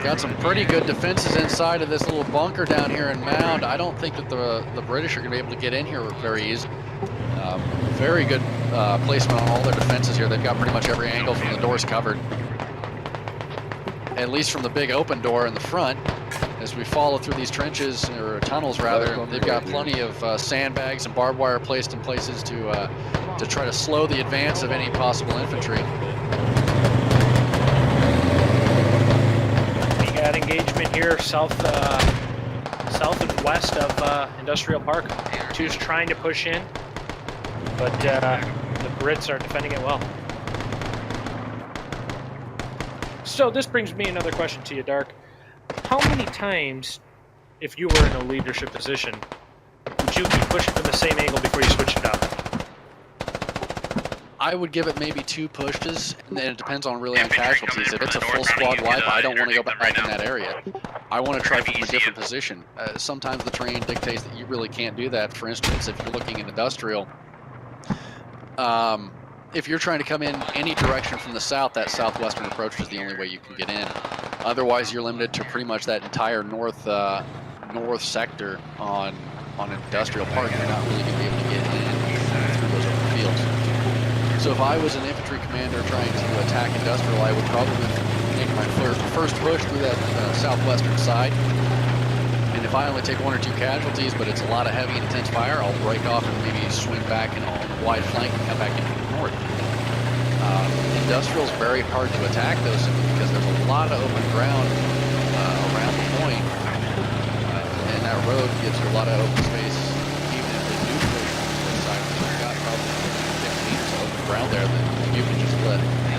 Got some pretty good defenses inside of this little bunker down here in mound. I don't think that the British are going to be able to get in here very easy. Very good placement on all their defenses here. They've got pretty much every angle from the doors covered. At least from the big open door in the front. As we follow through these trenches, or tunnels rather, they've got plenty of sandbags and barbed wire placed in places to try to slow the advance of any possible infantry. We got engagement here south and west of Industrial Park. Two's trying to push in, but the Brits are defending it well. So this brings me another question to you, Dark. How many times, if you were in a leadership position, would you keep pushing from the same angle before you switch it up? I would give it maybe 2 pushes, and then it depends on really on casualties. If it's a full squad wipe, I don't want to go back in that area. I want to try from a different position. Sometimes the terrain dictates that you really can't do that. For instance, if you're looking at industrial, if you're trying to come in any direction from the south, that southwestern approach is the only way you can get in. Otherwise, you're limited to pretty much that entire north sector on Industrial Park. You're not really going to be able to get in through those open fields. So if I was an infantry commander trying to attack Industrial, I would probably make my first push through that southwestern side. And if I only take 1 or 2 casualties, but it's a lot of heavy and intense fire, I'll break off and maybe swing back on the wide flank and come back into the north. Industrial's very hard to attack though, simply because there's a lot of open ground around the point, and that road gives you a lot of open space. Even if they do push on the side, you've got probably 6 meters of open ground there that you can just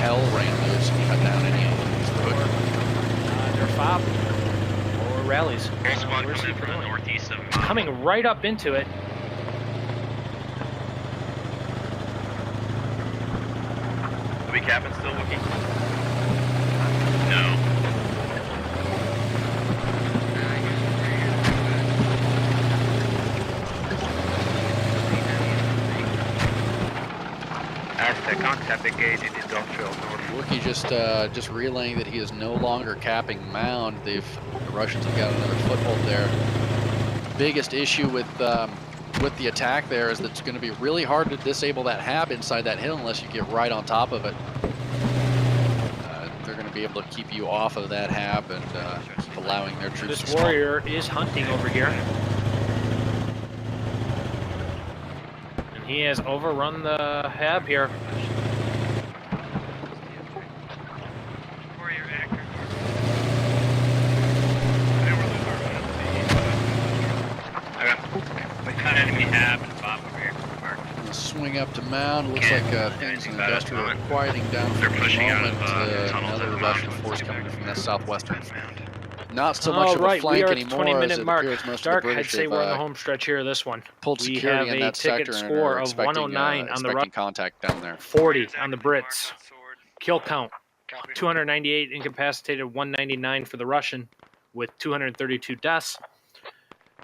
hell ran loose and cut down any of these roads. They're fob or rallies. Whole squad Where's coming he in from the going? northeast of It's coming right up into it. Are we capping still, Wookie? No. Aztec contact engaged in industrial north. Wookie just relaying that he is no longer capping Mound. The Russians have got another foothold there. Biggest issue with the attack there is that it's going to be really hard to disable that hab inside that hill unless you get right on top of it. They're going to be able to keep you off of that hab and keep allowing their troops to This warrior is hunting over here. And he has overrun the hab here. Warrior anchor. We got enemy hab and Bob over here. Mark. swing up to Mound. Looks like things in industrial are quieting down for They're the pushing moment. up, tunnels Another at Russian Mound. force coming from the southwestern. Not so much of a Right, flank we are at the anymore 20-minute as it mark. appears most Dark, of the I'd British say we're on the have home stretch here of this one. pulled We security have in a that ticket sector and score are of expecting, 109 on the expecting contact down there. 40 on the Brits. Kill count, 298 incapacitated, 199 for the Russian with 232 deaths.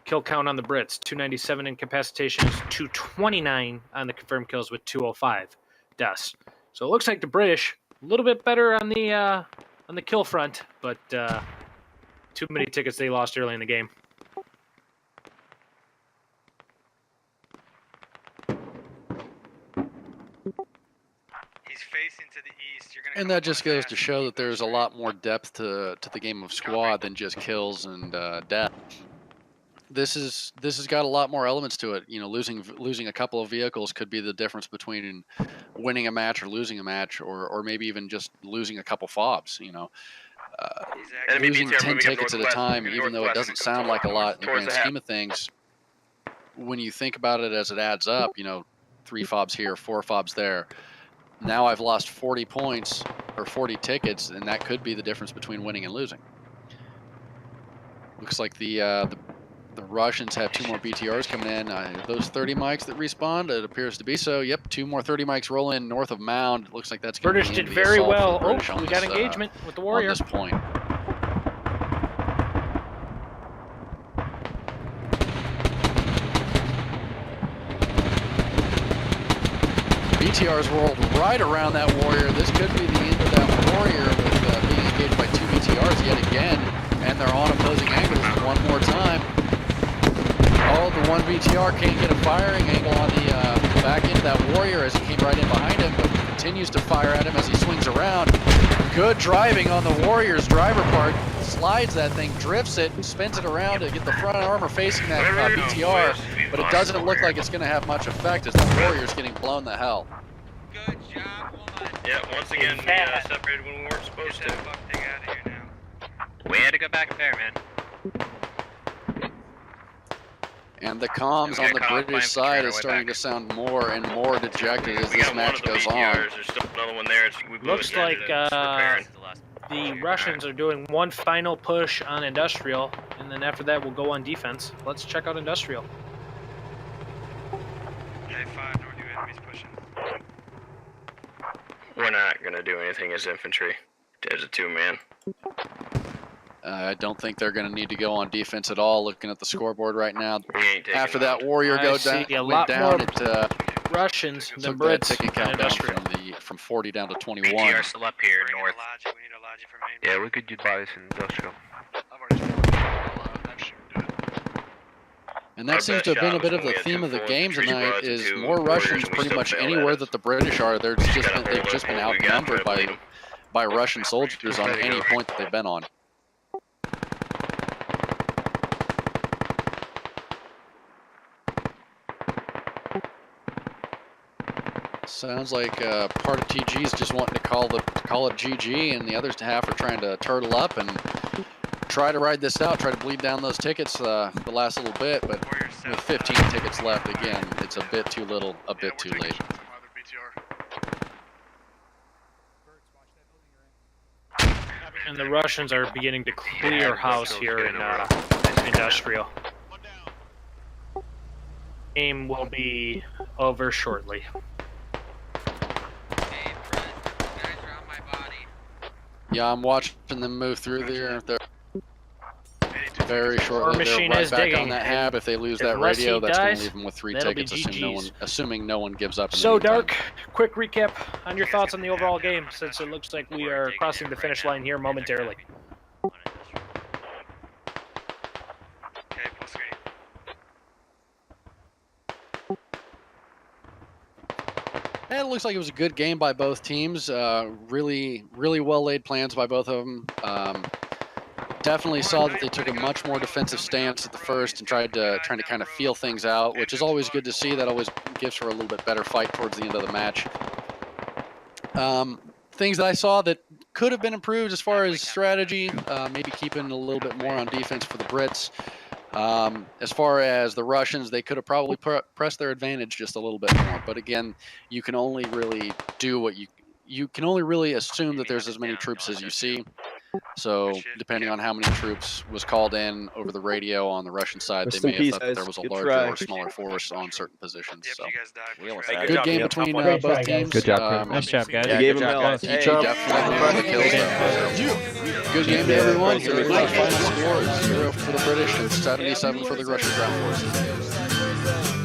Kill count on the Brits, 297 incapacitations, 229 on the confirmed kills with 205 deaths. So it looks like the British a little bit better on the kill front, but too many tickets they lost early in the game. He's facing to the east. You're gonna And that just goes to show that there's a lot more depth to the game of squad than just kills and death. This has got a lot more elements to it. You know, losing a couple of vehicles could be the difference between winning a match or losing a match, or maybe even just losing a couple fobs. You know, losing 10 tickets at a time, even though it doesn't sound like a lot in the grand scheme of things. When you think about it as it adds up, you know, 3 fobs here, 4 fobs there. Now I've lost 40 points or 40 tickets, and that could be the difference between winning and losing. Looks like the Russians have 2 more BTRs coming in. Those 30 mics that respawned, it appears to be so. Yep, 2 more 30 mics roll in north of Mound. Looks like that's going to be British did the very assault well. for the British on We this, got engagement with the warrior. on this point. BTRs rolled right around that warrior. This could be the end of that warrior with being engaged by 2 BTRs yet again. And they're on opposing angles one more time. Oh, the 1 BTR can't get a firing angle on the back end of that warrior as he came right in behind him, but continues to fire at him as he swings around. Good driving on the warrior's driver part. Slides that thing, drifts it, spins it around to get the front armor facing that BTR, but it doesn't look like it's going to have much effect as the warrior's getting blown the hell. Good job, woman. Yeah, once again, we separated when we weren't supposed to. We had to go back there, man. And the comms on the British side is starting to sound more and more dejected as this match goes on. There's still another one there. Looks like the Russians are doing one final push on industrial, and then after that we'll go on defense. Let's check out industrial. J5, North, new enemies pushing. We're not going to do anything as infantry, as a 2-man. I don't think they're going to need to go on defense at all. Looking at the scoreboard right now, We ain't taking after that warrior I go see down, a went lot down, more it Russians than took that Brits ticket count in down industrial. from 40 down to 21. BTR still up here, Bring in north. a logic. We need a logic for main. Yeah, we could utilize industrial. And that seems to have been a bit of the theme of the game tonight. Is more Russians pretty much anywhere that the British are. They've just been outnumbered by Russian soldiers on any point that they've been on. Sounds like part of TG is just wanting to call it GG, and the other half are trying to turtle up and try to ride this out, try to bleed down those tickets the last little bit. But with 15 tickets left, again, it's a bit too little, a bit too late. And the Russians are beginning to clear house here in Industrial. Game will be over shortly. Yeah, I'm watching them move through there. They're very shortly. Our They're machine right is back digging. on that hab. If they lose that Unless he radio, that's going dies, to leave them with 3 that'll be tickets, GG's. assuming no one gives up. In So, the meantime. Dark, quick recap on your thoughts on the overall game, since it looks like we are crossing the finish line here momentarily. Okay, plus 3. And it looks like it was a good game by both teams. Really well laid plans by both of them. Definitely saw that they took a much more defensive stance at the first and trying to kind of feel things out, which is always good to see. That always gives for a little bit better fight towards the end of the match. Things that I saw that could have been improved as far as strategy, maybe keeping a little bit more on defense for the Brits. As far as the Russians, they could have probably pressed their advantage just a little bit more. But again, you can only really do what you can only really assume that there's as many troops as you see. So depending on how many troops was called in over the radio on the Russian side, Rest they in may peace, have thought guys. that there was a Good larger try. or smaller force on certain positions. Yep, So you guys died. We almost Push had good it. game between both teams. Good job, Nice job, guys. You gave him hell. PG Hey, definitely moved the kills though. Good game to everyone. Here is the final score: 0 for the British and 77 for the Russian ground forces.